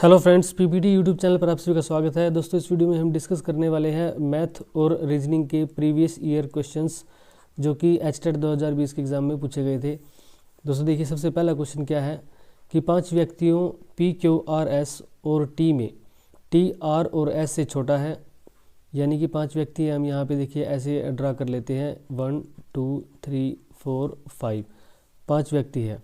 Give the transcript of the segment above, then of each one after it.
Hello friends, PPT YouTube channel पर आप सभी का स्वागत है। दोस्तों, इस वीडियो में हम डिस्कस करने वाले हैं मैथ और रीजनिंग के प्रीवियस ईयर क्वेश्चंस जो कि एचटेट 2020 के एग्ज़ाम में पूछे गए थे। दोस्तों देखिए, सबसे पहला क्वेश्चन क्या है कि 5 व्यक्तियों पी क्यू आर एस और टी में टी आर और एस से छोटा है, यानी कि 5 व्यक्ति हम यहाँ पे देखिए ऐसे ड्रा कर लेते हैं 1 2 3 4 5 5 व्यक्ति है।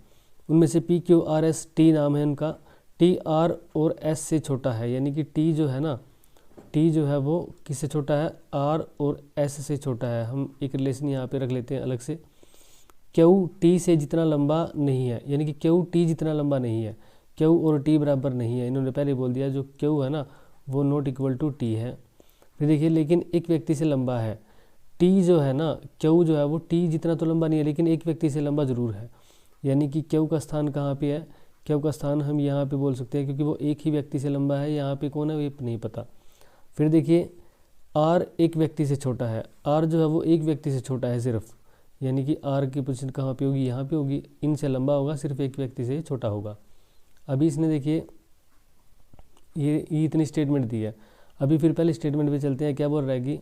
उनमें से P Q R S T नाम है उनका, टी आर और एस से छोटा है, यानी कि टी जो है ना, टी जो है वो किससे छोटा है, आर और एस से छोटा है। हम एक रिलेशन यहाँ पे रख लेते हैं अलग से। क्यू टी से जितना लंबा नहीं है, यानी कि क्यू टी जितना लंबा नहीं है, क्यू और टी बराबर नहीं है। इन्होंने पहले बोल दिया जो क्यू है ना वो नॉट इक्वल टू टी है। फिर देखिए, लेकिन एक व्यक्ति से लंबा है। टी जो है ना, क्यू जो है वो टी जितना तो लंबा नहीं है, लेकिन एक व्यक्ति से लंबा ज़रूर है। यानी कि क्यू का स्थान कहाँ पे है, क्यू का स्थान हम यहाँ पे बोल सकते हैं, क्योंकि वो एक ही व्यक्ति से लंबा है। यहाँ पे कौन है ये नहीं पता। फिर देखिए, आर एक व्यक्ति से छोटा है, आर जो है वो एक व्यक्ति से छोटा है सिर्फ, यानी कि आर की पोजीशन कहाँ पे होगी, यहाँ पे होगी। इनसे लंबा होगा, सिर्फ एक व्यक्ति से छोटा होगा। अभी इसने देखिए ये इतनी स्टेटमेंट दी है। अभी फिर पहले स्टेटमेंट पे चलते हैं। क्या बोल रहा है कि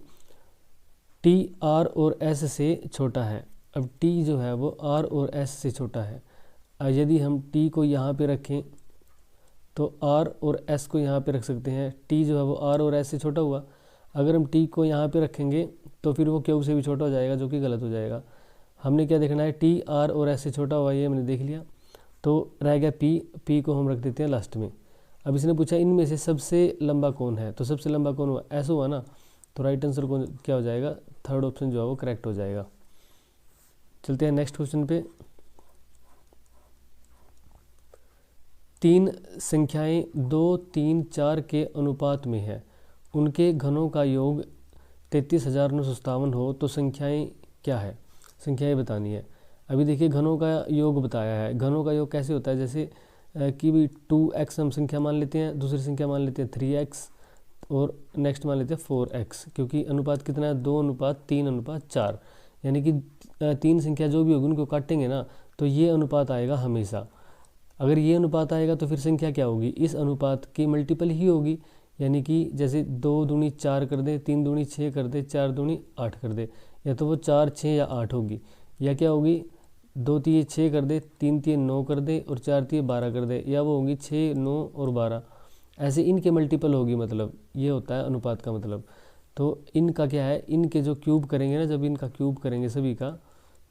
टी आर और एस से छोटा है। अब टी जो है वो आर और एस से छोटा है। यदि हम टी को यहाँ पे रखें तो आर और एस को यहाँ पे रख सकते हैं। टी जो है वो आर और एस से छोटा हुआ। अगर हम टी को यहाँ पे रखेंगे तो फिर वो क्यू से भी छोटा हो जाएगा, जो कि गलत हो जाएगा। हमने क्या देखना है, टी आर और एस से छोटा हुआ, ये हमने देख लिया। तो रह गया पी, पी को हम रख देते हैं लास्ट में। अब इसने पूछा इनमें से सबसे लंबा कौन है, तो सबसे लंबा कौन हुआ, एस हुआ ना। तो राइट आंसर कौन क्या हो जाएगा, थर्ड ऑप्शन जो है वो करेक्ट हो जाएगा। चलते हैं नेक्स्ट क्वेश्चन पे। 3 संख्याएं 2 3 4 के अनुपात में है, उनके घनों का योग 33,957 हो तो संख्याएं क्या है, संख्याएं बतानी है। अभी देखिए, घनों का योग बताया है। घनों का योग कैसे होता है, जैसे कि भी 2x हम संख्या मान लेते हैं, दूसरी संख्या मान लेते हैं 3x और नेक्स्ट मान लेते हैं 4x, क्योंकि अनुपात कितना है, 2:3:4। यानी कि 3 संख्या जो भी होगी उनको काटेंगे ना तो ये अनुपात आएगा हमेशा। अगर ये अनुपात आएगा तो फिर संख्या क्या होगी, इस अनुपात की मल्टीपल ही होगी। यानी कि जैसे 2 दूनी 4 कर दे, 3 दूनी 6 कर दे, 4 दूनी 8 कर दे, या तो वो 4 6 या 8 होगी, या क्या होगी 2 3 6 कर दे, 3 3 9 कर दे और 4 3 12 कर दे, या वो होगी 6 9 और 12। ऐसे इनके मल्टीपल होगी, मतलब ये होता है अनुपात का मतलब। तो इनका क्या है, इनके जो क्यूब करेंगे ना, जब इनका क्यूब करेंगे सभी का,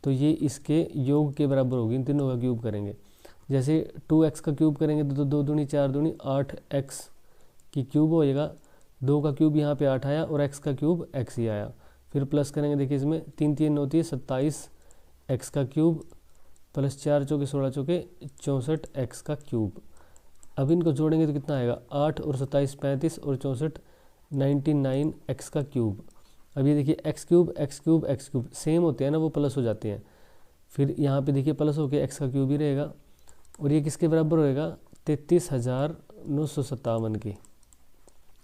तो ये इसके योग के बराबर होगी। इन तीनों का क्यूब करेंगे। जैसे 2x का क्यूब करेंगे तो 2 दूनी 4 दूनी 8x की क्यूब हो जाएगा। 2 का क्यूब यहाँ पे 8 आया और x का क्यूब x ही आया। फिर प्लस करेंगे, देखिए इसमें 3 3 9 3 27 x का क्यूब प्लस 4 चौके 16 चौके 64 x का क्यूब। अब इनको जोड़ेंगे तो कितना आएगा, 8 और 27 35 और 64 99 x का क्यूब। अब ये देखिए x cube x cube x cube same होते हैं ना, वो प्लस हो जाते हैं। फिर यहाँ पे देखिए प्लस होके x का क्यूब ही रहेगा, और ये किसके बराबर होएगा, 33,957 के,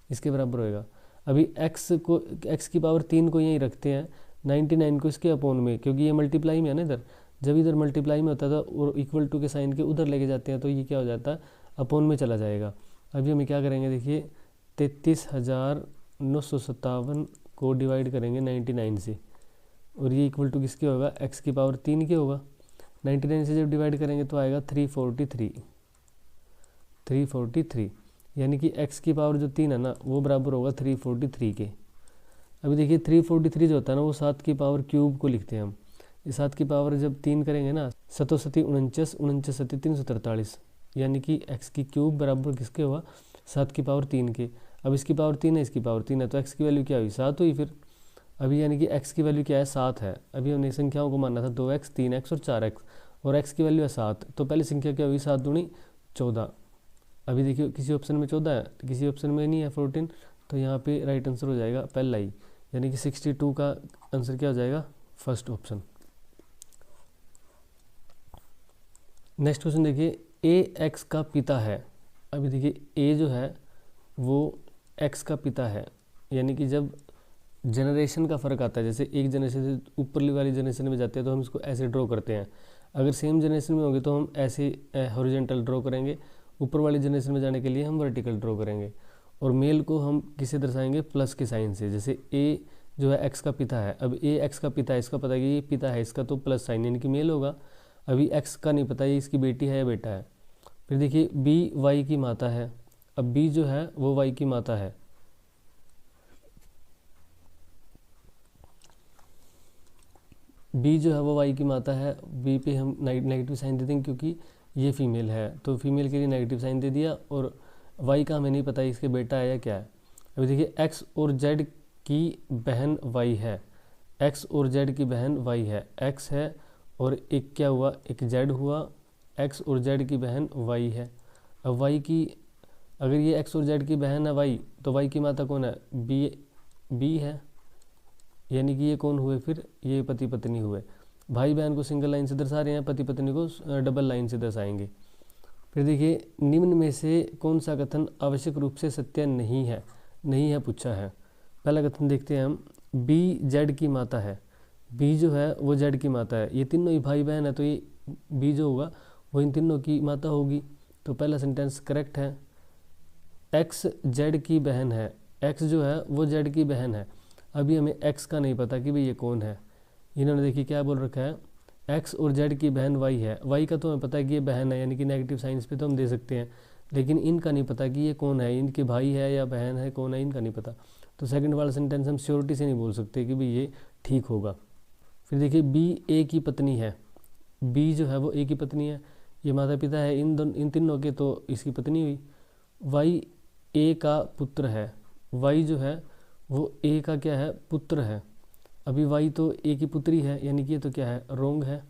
इसके बराबर होएगा। अभी x की पावर 3 को यहीं रखते हैं, 99 को इसके अपोन में, क्योंकि ये मल्टीप्लाई में है ना इधर। जब इधर मल्टीप्लाई में होता था और इक्वल टू के साइन के उधर लेके जाते हैं तो ये क्या हो जाता है, अपोन में चला जाएगा। अभी हम क्या करेंगे, देखिए 33,957 को डिवाइड करेंगे 99 से, और ये इक्वल टू किसके होगा, x की पावर 3 के होगा। 99 से जब डिवाइड करेंगे तो आएगा 343, यानी कि x की पावर जो 3 है ना वो बराबर होगा 343 के। अभी देखिए 343 जो होता है ना वो 7 की पावर क्यूब को लिखते हैं हम। इस 7 की पावर जब 3 करेंगे ना, 7 7 49 49 7 343, यानी कि x की क्यूब बराबर किसके होगा, 7 की पावर 3 के। अब इसकी पावर 3 है, इसकी पावर 3 है, तो x की वैल्यू क्या हुई, 7 हुई। फिर अभी यानी कि x की वैल्यू क्या है, 7 है। अभी हमने संख्याओं को मानना था 2x 3x और 4x, और x की वैल्यू है 7, तो पहली संख्या क्या हुई, 7 दूनी 14। अभी देखिए किसी ऑप्शन में 14 है, किसी ऑप्शन में नहीं है 14, तो यहाँ पे राइट आंसर हो जाएगा पहला ही, यानी कि 62 का आंसर क्या हो जाएगा, फर्स्ट ऑप्शन। नेक्स्ट क्वेश्चन देखिए, ए एक्स का पिता है। अभी देखिए ए जो है वो एक्स का पिता है, यानी कि जब जनरेशन का फ़र्क आता है, जैसे एक जनरेशन से ऊपरली वाली जनरेशन में जाते हैं तो हम इसको ऐसे ड्रॉ करते हैं। अगर सेम जनरेशन में होंगे तो हम ऐसे हॉरिजॉन्टल ड्रॉ करेंगे, ऊपर वाली जनरेशन में जाने के लिए हम वर्टिकल ड्रॉ करेंगे, और मेल को हम किसे दर्शाएंगे, प्लस के साइन से। जैसे ए जो है एक्स का पिता है, अब ए एक्स का पिता है, इसका पता है कि ये पिता है इसका, तो प्लस साइन यानी कि मेल होगा। अभी एक्स का नहीं पता ये इसकी बेटी है या बेटा है। फिर देखिए बी वाई की माता है, अब बी जो है वो वाई की माता है, बी जो है वो वाई की माता है। बी पे हम नेगेटिव साइन दे देंगे क्योंकि ये फीमेल है, तो फीमेल के लिए नेगेटिव साइन दे दिया। और वाई का हमें नहीं पता इसके बेटा है या क्या है। अभी देखिए एक्स और जेड की बहन वाई है, एक्स और जेड की बहन वाई है, एक्स है और एक क्या हुआ, एक जेड हुआ, एक्स और जेड की बहन वाई है। अब वाई की, अगर ये एक्स और जेड की बहन है वाई, तो वाई की माता कौन है, बी है, यानी कि ये कौन हुए, फिर ये पति पत्नी हुए। भाई बहन को सिंगल लाइन से दर्शा रहे हैं, पति पत्नी को डबल लाइन से दर्शाएंगे। फिर देखिए निम्न में से कौन सा कथन आवश्यक रूप से सत्य नहीं है, नहीं है पूछा है। पहला कथन देखते हैं हम, बी जेड की माता है, बी जो है वो जेड की माता है, ये तीनों ही भाई बहन है, तो ये बी जो होगा वो इन तीनों की माता होगी, तो पहला सेंटेंस करेक्ट है। एक्स जेड की बहन है, एक्स जो है वो जेड की बहन है। अभी हमें एक्स का नहीं पता कि भाई ये कौन है, इन्होंने देखिए क्या बोल रखा है, एक्स और जेड की बहन वाई है। वाई का तो हमें पता है कि ये बहन है, यानी कि नेगेटिव साइंस पे तो हम दे सकते हैं, लेकिन इनका नहीं पता कि ये कौन है, इनके भाई है या बहन है, कौन है इनका नहीं पता। तो सेकंड वाला सेंटेंस हम श्योरिटी से नहीं बोल सकते कि भाई ये ठीक होगा। फिर देखिए बी ए की पत्नी है, बी जो है वो ए की पत्नी है, ये माता पिता है इन तीनों के, तो इसकी पत्नी हुई। वाई ए का पुत्र है, वाई जो है वो ए का क्या है, पुत्र है। अभी वाई तो ए की पुत्री है, यानी कि ये तो क्या है, रोंग है,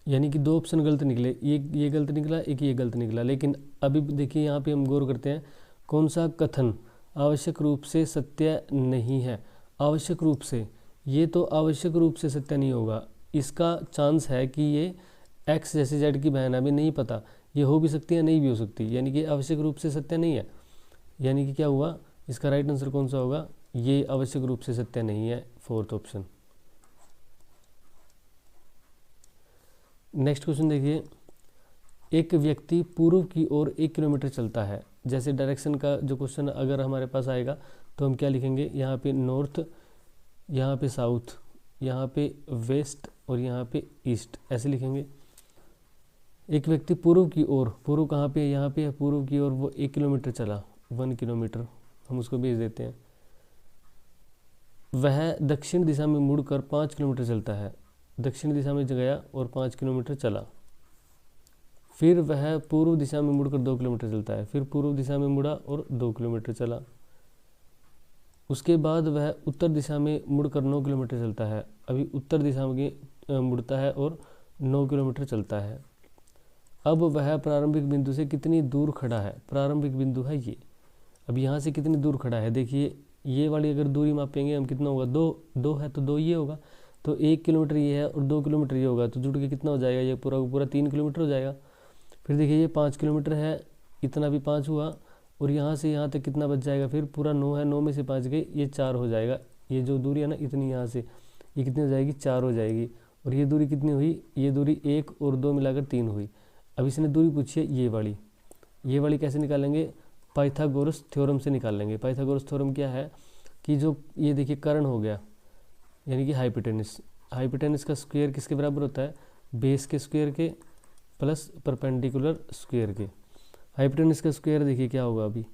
यानी कि दो ऑप्शन गलत निकले, ये गलत निकला, एक ये गलत निकला। लेकिन अभी देखिए यहाँ पे हम गौर करते हैं, कौन सा कथन आवश्यक रूप से सत्य नहीं है। आवश्यक रूप से, ये तो आवश्यक रूप से सत्य नहीं होगा, इसका चांस है कि ये एक्स जैसे जेड की बहन है, अभी नहीं पता, ये हो भी सकती है नहीं भी हो सकती, यानी कि आवश्यक रूप से सत्य नहीं है। यानी कि क्या हुआ, इसका राइट आंसर कौन सा होगा, ये आवश्यक रूप से सत्य नहीं है, फोर्थ ऑप्शन। नेक्स्ट क्वेश्चन देखिए, एक व्यक्ति पूर्व की ओर 1 किलोमीटर चलता है। जैसे डायरेक्शन का जो क्वेश्चन अगर हमारे पास आएगा तो हम क्या लिखेंगे, यहाँ पे नॉर्थ, यहाँ पे साउथ, यहाँ पे वेस्ट और यहाँ पे ईस्ट, ऐसे लिखेंगे। एक व्यक्ति पूर्व की ओर, पूर्व कहाँ पे है, यहाँ पे है पूर्व की ओर, वो 1 किलोमीटर चला, 1 किलोमीटर हम उसको भेज देते हैं। वह दक्षिण दिशा में मुड़कर 5 किलोमीटर चलता है, दक्षिण दिशा में गया और 5 किलोमीटर चला। फिर वह पूर्व दिशा में मुड़कर 2 किलोमीटर चलता है, फिर पूर्व दिशा में मुड़ा और 2 किलोमीटर चला। उसके बाद वह उत्तर दिशा में मुड़कर 9 किलोमीटर चलता है, अभी उत्तर दिशा में मुड़ता है और 9 किलोमीटर चलता है। अब वह प्रारंभिक बिंदु से कितनी दूर खड़ा है, प्रारंभिक बिंदु है ये, अब यहाँ से कितनी दूर खड़ा है, देखिए ये वाली अगर दूरी मापेंगे हम, कितना होगा, 2 है तो 2 ये होगा, तो 1 किलोमीटर ये है और 2 किलोमीटर ये होगा, तो जुड़ के कितना हो जाएगा, ये पूरा पूरा 3 किलोमीटर हो जाएगा। फिर देखिए ये 5 किलोमीटर है, इतना भी 5 हुआ, और यहाँ से यहाँ तक कितना बच जाएगा, फिर पूरा 9 है, 9 में से 5 गए, ये 4 हो जाएगा। ये जो दूरी है ना इतनी, यहाँ से ये कितनी हो जाएगी, 4 हो जाएगी। और ये दूरी कितनी हुई, ये दूरी 1 और 2 मिलाकर 3 हुई। अब इसने दूरी पूछी है ये वाली कैसे निकालेंगे, पाइथागोरस थ्योरम से निकाल लेंगे। पाइथागोरस थ्योरम क्या है कि जो ये देखिए कर्ण हो गया, यानी कि हाइपोटेनस का स्क्वायर किसके बराबर होता है, बेस के स्क्वायर के प्लस परपेंडिकुलर स्क्वायर के। हाइपोटेनस का स्क्वायर देखिए क्या होगा, अभी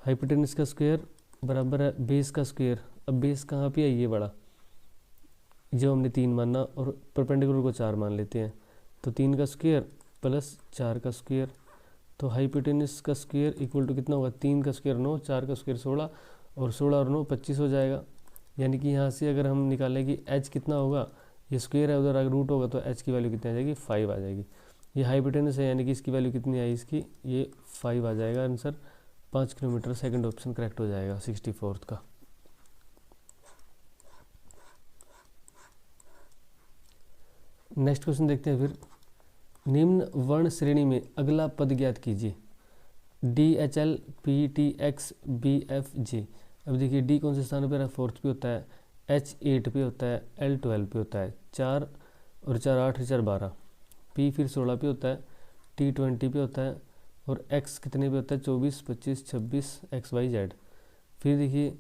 हाइपोटेनस का स्क्वायर बराबर है बेस का स्क्वायर। अब बेस कहाँ पे है, ये बड़ा जो हमने 3 माना और परपेंडिकुलर को 4 मान लेते हैं, तो 3 का स्क्वायर प्लस 4 का स्क्वायर, तो हाइपोटेनस का स्क्वायर इक्वल टू कितना होगा, 3 का स्क्वायर 9, 4 का स्क्वायर 16 और 16 और 9 25 हो जाएगा। यानी कि यहाँ से अगर हम निकालें कि h कितना होगा, ये स्क्वायर है उधर अगर रूट होगा तो h की वैल्यू कितनी आ जाएगी, 5 आ जाएगी। ये हाइपोटेनस है यानी कि इसकी वैल्यू कितनी आई, इसकी ये 5 आ जाएगा answer, 5 kilometre, second option correct हो जाएगा 64th का। नेक्स्ट क्वेश्चन देखते हैं फिर, निम्न वर्ण श्रेणी में अगला पद ज्ञात कीजिए, DHL PTX BFG। अब देखिए D कौन से स्थान पर है, 4th पे होता है, H 8 पे होता है, L 12 पे होता है, 4 और 4 8 4 12, P फिर 16 पे होता है, T 20 पे होता है, और x कितने पे होता है 24, 25, 26 XYZ। फिर देखिए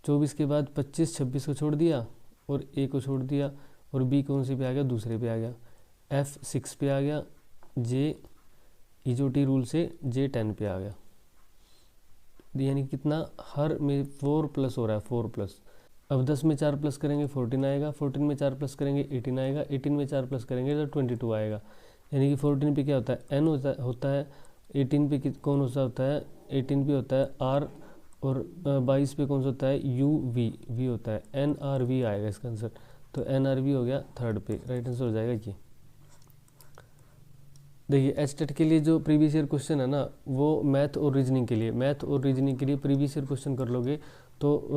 24 के बाद 25, 26 को छोड़ दिया और a को छोड़ दिया और b कौन से पे आ गया, दूसरे पे आ गया, f 6 पे आ गया, j EJOT रूल से j 10 पे आ गया। यानी कितना हर में 4 प्लस हो रहा है, 4 प्लस। अब 10 में 4 प्लस करेंगे 14 आएगा, 14 में 4 प्लस करेंगे 18 आएगा, 18 में 4 प्लस करेंगे तो 22 आएगा। यानी कि 14 पे क्या होता है n होता है, 18 पे कौन होता है 18 पे होता है r, और 22 पे कौन सा होता है v होता है, NRV आएगा इसका आंसर। तो NRV हो गया थर्ड पे, राइट आंसर हो जाएगा ये। देखिए एचटेट के लिए जो प्रीवियस ईयर क्वेश्चन है ना, वो मैथ और रीजनिंग के लिए प्रीवियस ईयर क्वेश्चन कर लोगे तो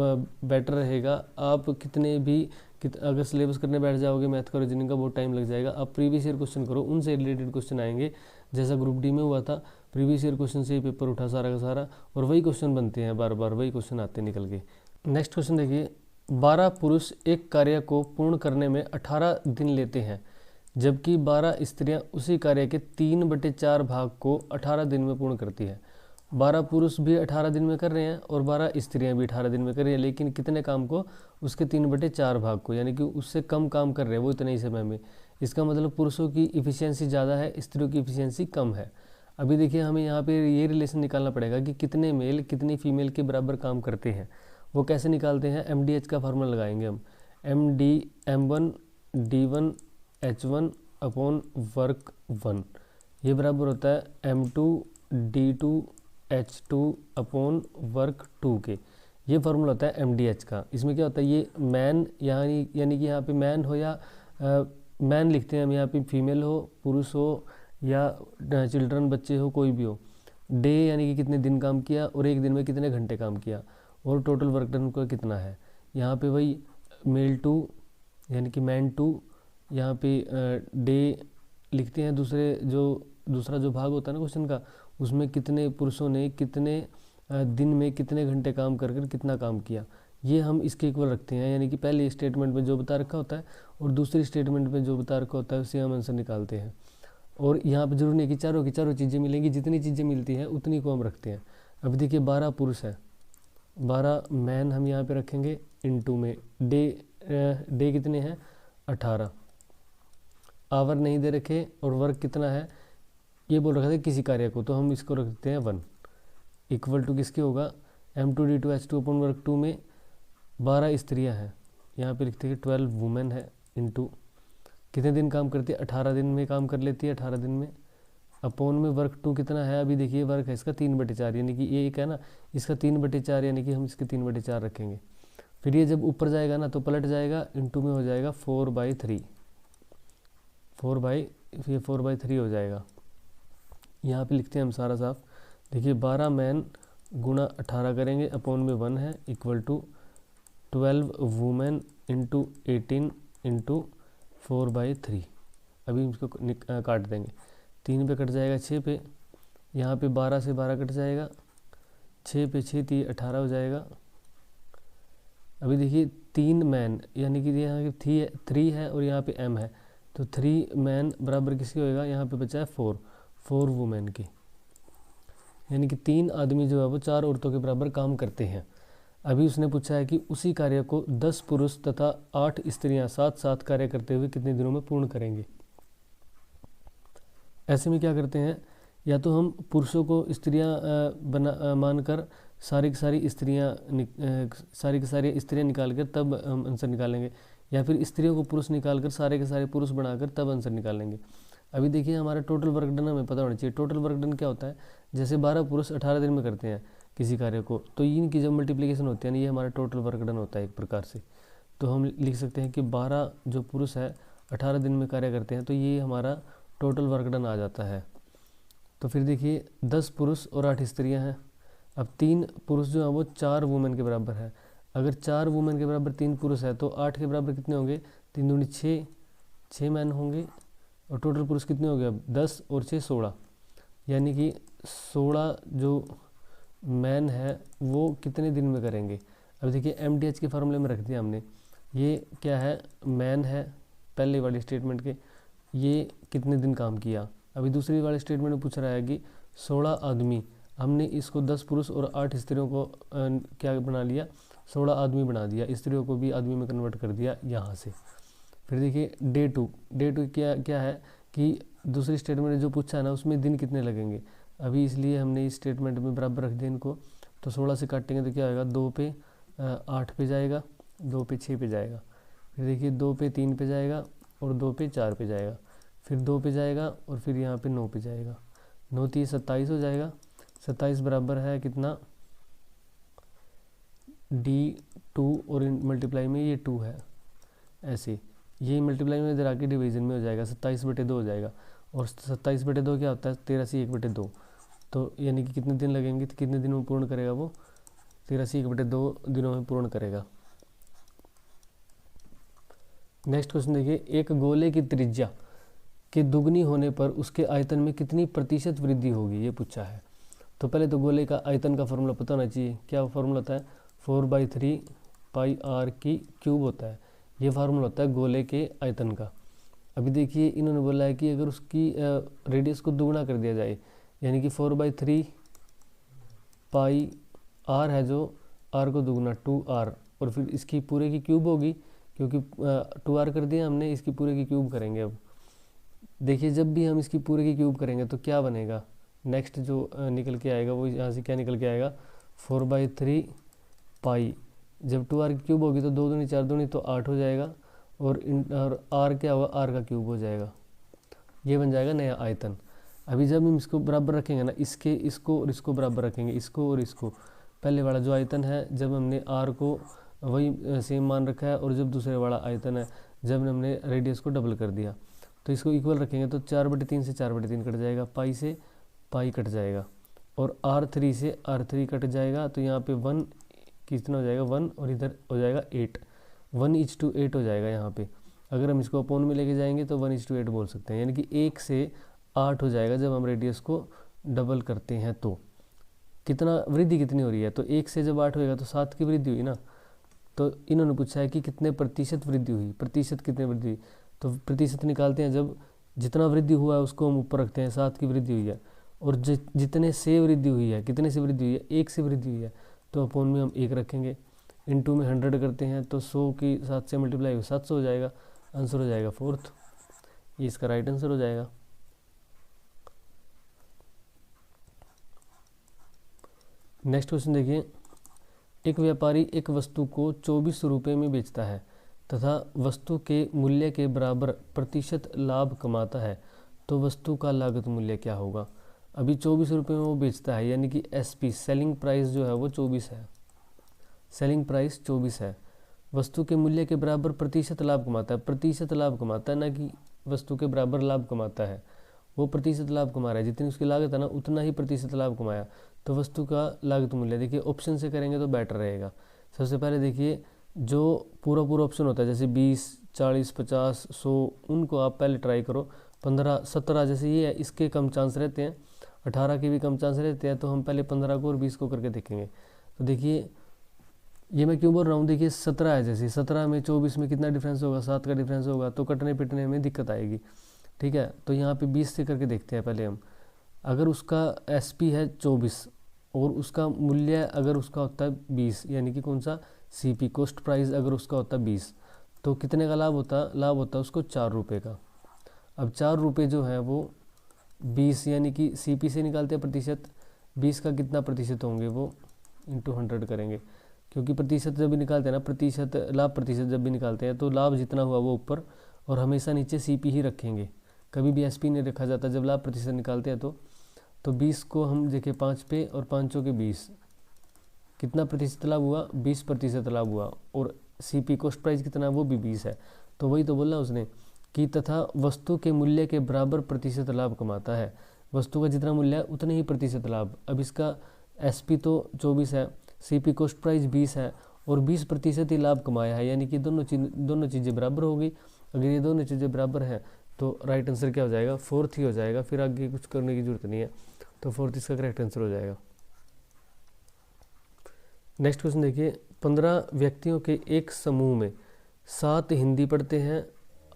बेटर रहेगा। आप कितने भी अगर सिलेबस करने बैठ जाओगे मैथ का रीजनिंग का बहुत टाइम लग जाएगा। आप प्रीवियस ईयर क्वेश्चन करो, उनसे रिलेटेड क्वेश्चन आएंगे। जैसा ग्रुप डी में हुआ था, प्रीवियस ईयर क्वेश्चन से ही पेपर उठा सारा का सारा, और वही क्वेश्चन बनते हैं, बार बार वही क्वेश्चन आते निकल के। नेक्स्ट क्वेश्चन देखिए, 12 पुरुष एक कार्य को पूर्ण करने में 18 दिन लेते हैं, जबकि 12 स्त्रियां उसी कार्य के 3/4 भाग को 18 दिन में पूर्ण करती है। 12 पुरुष भी 18 दिन में कर रहे हैं और 12 स्त्रियां भी 18 दिन में कर रही हैं, लेकिन कितने काम को, उसके 3/4 भाग को, यानी कि उससे कम काम कर रहे हैं वो इतने ही समय में। इसका मतलब पुरुषों की इफ़िशियंसी ज़्यादा है, स्त्रियों की इफ़िशियंसी कम है। अभी देखिए हमें यहाँ पे ये रिलेशन निकालना पड़ेगा कि कितने मेल कितनी फीमेल के बराबर काम करते हैं। वो कैसे निकालते हैं, MDH का फार्मूला लगाएंगे हम, MD M1 D1 H1 upon work 1, ये बराबर होता है M2 D2 H2 upon work 2 के। ये फार्मूला होता है MDH का। इसमें क्या होता है, ये मैन यानी कि यहाँ पे मैन हो या मैन लिखते हैं हम, यहाँ पे फीमेल हो, पुरुष हो या चिल्ड्रन बच्चे हो, कोई भी हो। डे यानी कि कितने दिन काम किया और एक दिन में कितने घंटे काम किया, और टोटल वर्क डन का कितना है। यहाँ पे वही मेल 2 यानी कि मैन 2, यहाँ पे डे लिखते हैं, दूसरा जो भाग होता है ना क्वेश्चन का, उसमें कितने पुरुषों ने कितने दिन में कितने घंटे काम कर कितना काम किया, ये हम इसके इक्वल रखते हैं। यानी कि पहले स्टेटमेंट में जो बता रखा होता है और दूसरी स्टेटमेंट में जो बता रखा होता है उससे हम आंसर निकालते हैं। और यहाँ पे जरूरी नहीं कि चारों की चारों चीज़ें मिलेंगी, जितनी चीज़ें मिलती हैं उतनी को हम रखते हैं। अब देखिए 12 पुरुष है, 12 मैन हम यहाँ पे रखेंगे इनटू में डे कितने हैं 18, आवर नहीं दे रखे, और वर्क कितना है ये बोल रखा था किसी कार्य को, तो हम इसको रख देते हैं 1 इक्वल टू किसके होगा M2 D2 H2 upon work 2 में 12 स्त्रियां हैं, यहाँ पे लिखते हैं 12 वुमेन है, इनटू कितने दिन काम करती है 18 दिन में काम कर लेती है, 18 दिन में, अपॉन में वर्क 2 कितना है, अभी देखिए वर्क है इसका 3/4, यानी कि ये एक है ना इसका 3/4, यानी कि हम इसके 3/4 रखेंगे। फिर ये जब ऊपर जाएगा ना तो पलट जाएगा, इनटू में हो जाएगा 4/3, 4/3 हो जाएगा। यहाँ पे लिखते हैं हम सारा साफ, देखिए 12 मैन गुणा 18 करेंगे, अपॉन में 1 है, इक्वल टू 12 वुमेन इंटू 18 इंटू 4/3। अभी इसको काट देंगे, 3 पे कट जाएगा 6 पे, यहाँ पे 12 से 12 कट जाएगा, 6 पे 6 3 18 हो जाएगा। अभी देखिए 3 मैन यानी कि यहाँ पे 3 है और यहाँ पे M है, तो 3 मैन बराबर किसके होएगा, यहाँ पे बचा है 4 वुमेन की, यानी कि 3 आदमी जो है वो 4 औरतों के बराबर काम करते हैं। अभी उसने पूछा है कि उसी कार्य को 10 पुरुष तथा 8 स्त्रियां साथ साथ कार्य करते हुए कितने दिनों में पूर्ण करेंगे। ऐसे में क्या करते हैं, या तो हम पुरुषों को स्त्रियां मानकर सारी की सारी स्त्रियां निकाल कर तब हम आंसर निकालेंगे, या फिर स्त्रियों को पुरुष निकालकर सारे के सारे पुरुष बनाकर तब आंसर निकालेंगे। अभी देखिए हमारा टोटल वर्क डन हमें पता होना चाहिए। टोटल वर्क डन क्या होता है, जैसे 12 पुरुष 18 दिन में करते हैं किसी कार्य को, तो इनकी जब मल्टीप्लिकेशन होती है ना, ये हमारा टोटल वर्क डन होता है एक प्रकार से। तो हम लिख सकते हैं कि 12 जो पुरुष है 18 दिन में कार्य करते हैं, तो ये हमारा टोटल वर्क डन आ जाता है। तो फिर देखिए 10 पुरुष और 8 स्त्रियाँ हैं। अब 3 पुरुष जो हैं वो 4 वुमेन के बराबर है। अगर 4 वुमेन के बराबर 3 पुरुष है तो 8 के बराबर कितने होंगे, 3 दूनी 6 मैन होंगे, और टोटल पुरुष कितने हो गए अब 10 और 6 16, यानी कि 16 जो मैन है वो कितने दिन में करेंगे। अब देखिए MDH के फार्मूले में रख दिया हमने, ये क्या है मैन है पहले वाली स्टेटमेंट के, ये कितने दिन काम किया। अभी दूसरी वाले स्टेटमेंट में पूछ रहा है कि 16 आदमी, हमने इसको 10 पुरुष और 8 स्त्रियों को क्या बना लिया, 16 आदमी बना दिया, स्त्रियों को भी आदमी में कन्वर्ट कर दिया यहाँ से। फिर देखिए डे टू क्या है कि दूसरी स्टेटमेंट में जो पूछा है ना उसमें दिन कितने लगेंगे, अभी इसलिए हमने इस स्टेटमेंट में बराबर रख दिया इनको। तो 16 से काटेंगे तो क्या होगा, 2 पे 8 पे जाएगा, 2 पे 6 पे जाएगा, फिर देखिए 2 पे 3 पे जाएगा और 2 पे 4 पे जाएगा, फिर 2 पे जाएगा और फिर यहाँ पे 9 पे जाएगा, 9 3 27 हो जाएगा। 27 बराबर है कितना, D2 और मल्टीप्लाई में ये 2 है, ऐसे ये मल्टीप्लाई में इधर आके डिवीजन में हो जाएगा, 27/2 हो जाएगा। और 27/2 क्या होता है, 13/1/2। तो यानी कि कितने दिन लगेंगे, तो कितने दिनों में पूर्ण करेगा वो, 13/1/2 दिनों में पूर्ण करेगा। नेक्स्ट क्वेश्चन देखिए, एक गोले की त्रिज्या के दुगनी होने पर उसके आयतन में कितनी प्रतिशत वृद्धि होगी, ये पूछा है। तो पहले तो गोले का आयतन का फॉर्मूला पता होना चाहिए, क्या फॉर्मूला होता है, 4/3 πr³ होता है, ये फार्मूला होता है गोले के आयतन का। अभी देखिए इन्होंने बोला है कि अगर उसकी रेडियस को दुगना कर दिया जाए, यानी कि 4/3 πr है जो r को दुगना 2r, और फिर इसकी पूरे की क्यूब होगी, क्योंकि 2r कर दिया हमने, इसकी पूरे की क्यूब करेंगे। अब देखिए जब भी हम इसकी पूरे की क्यूब करेंगे तो क्या बनेगा, नेक्स्ट जो निकल के आएगा वो यहाँ से क्या निकल के आएगा, 4/3 π, जब 2r की क्यूब होगी तो 2 दूनी 4 दूनी तो 8 हो जाएगा, और r क्या होगा, r का क्यूब हो जाएगा, ये बन जाएगा नया आयतन। अभी जब हम इसको बराबर रखेंगे ना, इसको और इसको बराबर रखेंगे, इसको और इसको, पहले वाला जो आयतन है जब हमने r को वही सेम मान रखा है, और जब दूसरे वाला आयतन है जब हमने रेडियस को डबल कर दिया, तो इसको इक्वल रखेंगे तो 4/3 से 4/3 कट जाएगा, पाई से पाई कट जाएगा, और r3 से r3 कट जाएगा, तो यहाँ पे 1 कितना हो जाएगा, 1, और इधर हो जाएगा 8, 1:8 हो जाएगा यहाँ पे। अगर हम इसको अपोन में लेके जाएंगे तो 1:8 बोल सकते हैं, यानी कि 1 से 8 हो जाएगा जब हम रेडियस को डबल करते हैं। तो कितना वृद्धि कितनी हो रही है, तो 1 से जब 8 होएगा तो 7 की वृद्धि हुई ना। तो इन्होंने पूछा है कि कितने प्रतिशत वृद्धि हुई, प्रतिशत कितने वृद्धि हुई, तो प्रतिशत निकालते हैं, जब जितना वृद्धि हुआ है उसको हम ऊपर रखते हैं, 7 की वृद्धि हुई है, और जितने से वृद्धि हुई है, कितने से वृद्धि हुई है, 1 से वृद्धि हुई है, तो अपोन में हम 1 रखेंगे, इनटू में 100 करते हैं तो 100 की 7 से मल्टीप्लाई हो 700 हो जाएगा, आंसर हो जाएगा 4th, ये इसका राइट आंसर हो जाएगा। नेक्स्ट क्वेश्चन देखिए, एक व्यापारी एक वस्तु को 24 रुपये में बेचता है तथा वस्तु के मूल्य के बराबर प्रतिशत लाभ कमाता है, तो वस्तु का लागत मूल्य क्या होगा। अभी 24 रुपये में वो बेचता है, यानी कि SP सेलिंग प्राइस जो है वो 24 है, सेलिंग प्राइस 24 है। वस्तु के मूल्य के बराबर प्रतिशत लाभ कमाता है, प्रतिशत लाभ कमाता है ना कि वस्तु के बराबर लाभ कमाता है, वो प्रतिशत लाभ कमा रहा है, जितनी उसकी लागत है ना उतना ही प्रतिशत लाभ कमाया, तो वस्तु का लागत मूल्य देखिए ऑप्शन से करेंगे तो बेटर रहेगा। सबसे पहले देखिए जो पूरा ऑप्शन होता है जैसे 20, 40, 50, 100, उनको आप पहले ट्राई करो। 15, 17 जैसे ये है, इसके कम चांस रहते हैं, 18 के भी कम चांस रहते हैं, तो हम पहले 15 को और 20 को करके देखेंगे। तो देखिए ये मैं क्यों बोल रहा हूँ, देखिए 17 है, जैसे 17 में 24 में कितना डिफरेंस होगा, 7 का डिफरेंस होगा, तो कटने पिटने में दिक्कत आएगी, ठीक है। तो यहाँ पे 20 से करके देखते हैं पहले हम। अगर उसका SP है 24 और उसका मूल्य अगर उसका होता है 20, यानी कि कौन सा CP कॉस्ट प्राइस अगर उसका होता है 20, तो कितने का लाभ होता है उसको 4 रुपये का। अब 4 रुपये जो है वो 20 यानी कि CP से निकालते हैं प्रतिशत, 20 का कितना प्रतिशत होंगे वो इंटू 100 करेंगे, क्योंकि प्रतिशत जब भी निकालते हैं ना, लाभ प्रतिशत जब भी निकालते हैं तो लाभ जितना हुआ वो ऊपर, और हमेशा नीचे CP ही रखेंगे, कभी भी SP नहीं रखा जाता जब लाभ प्रतिशत निकालते हैं। तो 20 को हम देखें 5 पे और 5 के 20, कितना प्रतिशत लाभ हुआ, 20% लाभ हुआ, और CP कॉस्ट प्राइस कितना वो भी 20 है। तो वही तो बोला उसने कि तथा वस्तु के मूल्य के बराबर प्रतिशत लाभ कमाता है, वस्तु का जितना मूल्य है उतने ही प्रतिशत लाभ। अब इसका SP तो 24 है, CP कॉस्ट प्राइस 20 है, और 20% ही लाभ कमाया है, यानी कि दोनों चीज़ें बराबर हो गई। अगर ये दोनों चीज़ें बराबर हैं तो राइट आंसर क्या हो जाएगा, 4th ही हो जाएगा, फिर आगे कुछ करने की जरूरत नहीं है, तो 4th इसका करेक्ट आंसर हो जाएगा। नेक्स्ट क्वेश्चन देखिए, 15 व्यक्तियों के एक समूह में 7 हिंदी पढ़ते हैं,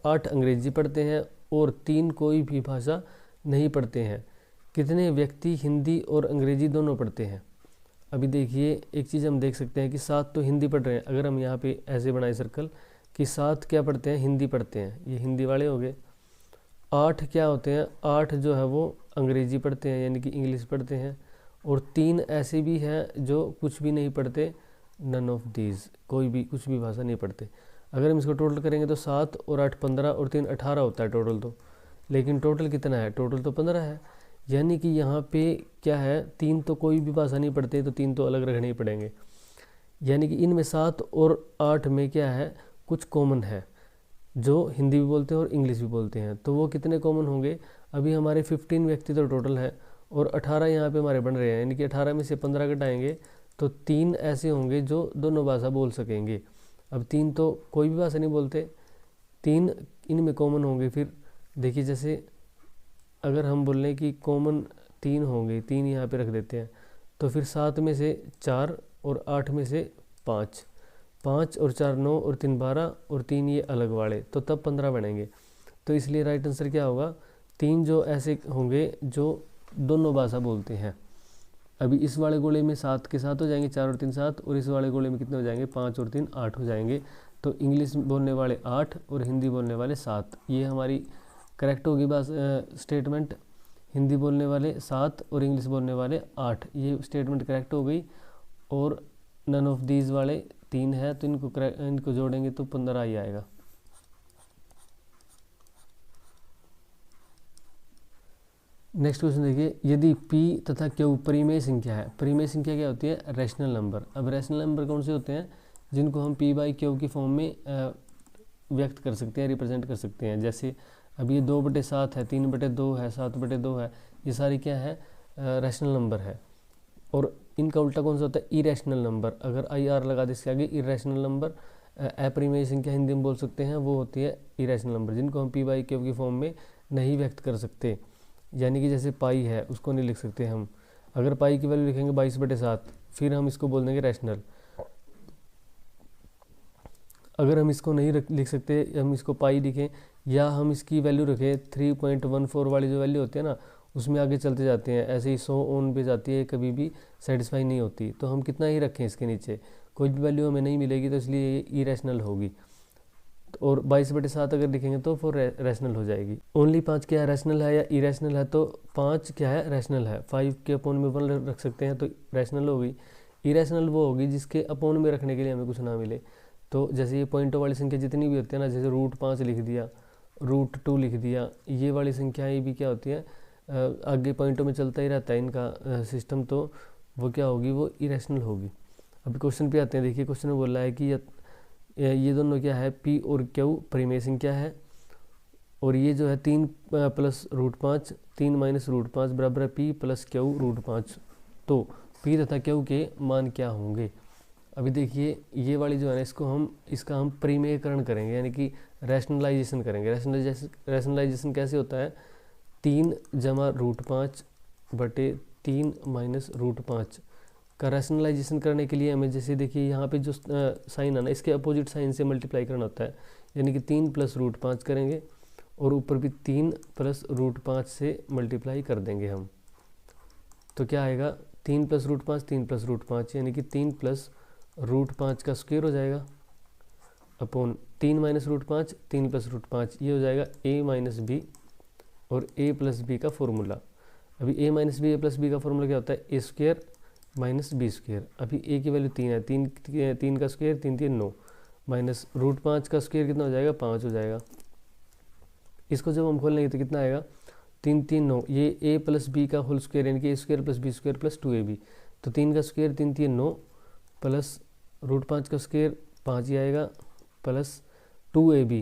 8 अंग्रेजी पढ़ते हैं और 3 कोई भी भाषा नहीं पढ़ते हैं। कितने व्यक्ति हिंदी और अंग्रेजी दोनों पढ़ते हैं। अभी देखिए एक चीज़ हम देख सकते हैं कि 7 तो हिंदी पढ़ रहे हैं। अगर हम यहाँ पे ऐसे बनाए सर्कल कि 7 क्या पढ़ते हैं, हिंदी पढ़ते हैं, ये हिंदी वाले हो गए। 8 क्या होते हैं, 8 जो है वो अंग्रेजी पढ़ते हैं यानी कि इंग्लिश पढ़ते हैं। और 3 ऐसे भी हैं जो कुछ भी नहीं पढ़ते, नन ऑफ दीज, कोई भी कुछ भी भाषा नहीं पढ़ते। अगर हम इसको टोटल करेंगे तो 7 और 8 15 और 3 18 होता है टोटल तो, लेकिन टोटल कितना है, टोटल तो 15 है। यानी कि यहाँ पे क्या है, 3 तो कोई भी भाषा नहीं पढ़ते, तो 3 तो अलग रखने ही पड़ेंगे। यानी कि इनमें 7 और 8 में क्या है, कुछ कॉमन है, जो हिंदी भी बोलते हैं और इंग्लिश भी बोलते हैं। तो वो कितने कॉमन होंगे, अभी हमारे 15 व्यक्ति तो टोटल है और 18 यहाँ पे हमारे बन रहे हैं, यानी कि 18 में से 15 घटाएंगे तो 3 ऐसे होंगे जो दोनों भाषा बोल सकेंगे। अब 3 तो कोई भी भाषा नहीं बोलते, 3 इनमें कॉमन होंगे। फिर देखिए जैसे अगर हम बोल रहे हैं कि कॉमन 3 होंगे, 3 यहाँ पे रख देते हैं, तो फिर 7 में से 4 और 8 में से 5, 5 और 4 9 और 3 12 और 3 ये अलग वाले, तो तब 15 बनेंगे। तो इसलिए राइट आंसर क्या होगा, 3 जो ऐसे होंगे जो दोनों भाषा बोलते हैं। अभी इस वाले गोले में 7 के 7 हो जाएंगे, 4 और 3 7, और इस वाले गोले में कितने हो जाएंगे, 5 और 3 8 हो जाएंगे। तो इंग्लिश बोलने वाले 8 और हिंदी बोलने वाले 7, ये हमारी करेक्ट होगी बात स्टेटमेंट। हिंदी बोलने वाले 7 और इंग्लिश बोलने वाले 8, ये स्टेटमेंट करेक्ट हो गई। और नन ऑफ दीज वाले 3 है, तो इनको जोड़ेंगे तो 15 ही आएगा। नेक्स्ट क्वेश्चन देखिए, यदि P तथा Q परिमेय संख्या है। परिमेय संख्या क्या होती है, रैशनल नंबर। अब रैशनल नंबर कौन से होते हैं, जिनको हम P/Q की फॉर्म में व्यक्त कर सकते हैं, रिप्रेजेंट कर सकते हैं। जैसे अब ये 2/7 है, 3/2 है, 7/2 है, ये सारी क्या है, रैशनल नंबर है। और इनका उल्टा कौन सा होता है, इरेशनल नंबर। अगर IR लगा दे इसके आगे, इरेशनल नंबर, अपरिमेय संख्या हिंदी में बोल सकते हैं, वो होती है इरेशनल नंबर, जिनको हम P/Q की फॉर्म में नहीं व्यक्त कर सकते। यानी कि जैसे पाई है, उसको नहीं लिख सकते हम। अगर पाई की वैल्यू लिखेंगे 22/7, फिर हम इसको बोल देंगे रैशनल। अगर हम इसको नहीं लिख सकते, हम इसको पाई लिखें, या हम इसकी वैल्यू रखें 3.14 वाली जो वैल्यू होती है ना, उसमें आगे चलते जाते हैं, ऐसे ही 100 ऑन पे जाती है, कभी भी सेटिस्फाई नहीं होती। तो हम कितना ही रखें इसके नीचे, कोई भी वैल्यू हमें नहीं मिलेगी, तो इसलिए ये इरेशनल होगी। और 22/7 अगर लिखेंगे तो वो रैशनल हो जाएगी। ओनली 5 क्या है, रैशनल है या इरेशनल है, तो 5 क्या है, रैशनल है। 5 के अपोन में 1 रख सकते हैं, तो रैशनल होगी। इरेशनल वो होगी जिसके अपोन में रखने के लिए हमें कुछ ना मिले। तो जैसे ये पॉइंटों वाली संख्या जितनी भी होती है ना, जैसे √5 लिख दिया, √2 लिख दिया, ये वाली संख्याएँ भी क्या होती है, आगे पॉइंटों में चलता ही रहता है इनका सिस्टम, तो वो क्या होगी, वो इरेशनल होगी। अभी क्वेश्चन पे आते हैं। देखिए क्वेश्चन में बोल रहा है कि ये दोनों क्या है, P और Q परिमेय संख्या है, और ये जो है 3 + √5, 3 - √5 बराबर है P + Q √5। तो P तथा Q के मान क्या होंगे। अभी देखिए ये वाली जो है ना, इसका हम परिमेयकरण करेंगे, यानी कि रैशनलाइजेशन करेंगे। रैशनलाइजेशन कैसे होता है, 3 + √5 बटे 3 - √5 का रैशनलाइजेशन करने के लिए हमें, जैसे देखिए यहाँ पे जो साइन है ना, इसके अपोजिट साइन से मल्टीप्लाई करना होता है। यानी कि 3 + √5 करेंगे, और ऊपर भी 3 + √5 से मल्टीप्लाई कर देंगे हम। तो क्या आएगा, 3 + √5, 3 + √5, यानी कि 3 + √5 का स्क्वायर हो जाएगा, अपॉन 3 - √5, 3 + √5, ये हो जाएगा a - b, और a + b का फॉर्मूला। अभी a - b a + b का फॉर्मूला क्या होता है, a² - b²। अभी a की वैल्यू 3 है, 3 का स्क्वायर 3 3 9, माइनस √5 का स्क्वायर कितना हो जाएगा, 5 हो जाएगा। इसको जब हम खोल लेंगे तो कितना आएगा, 3 3 9, ये a + b का होल स्क्वायर, यानी कि a² + b² + 2ab। तो 3 का स्क्वायर 3 3 9, प्लस √5 का स्क्वायर 5 ही आएगा, प्लस 2ab,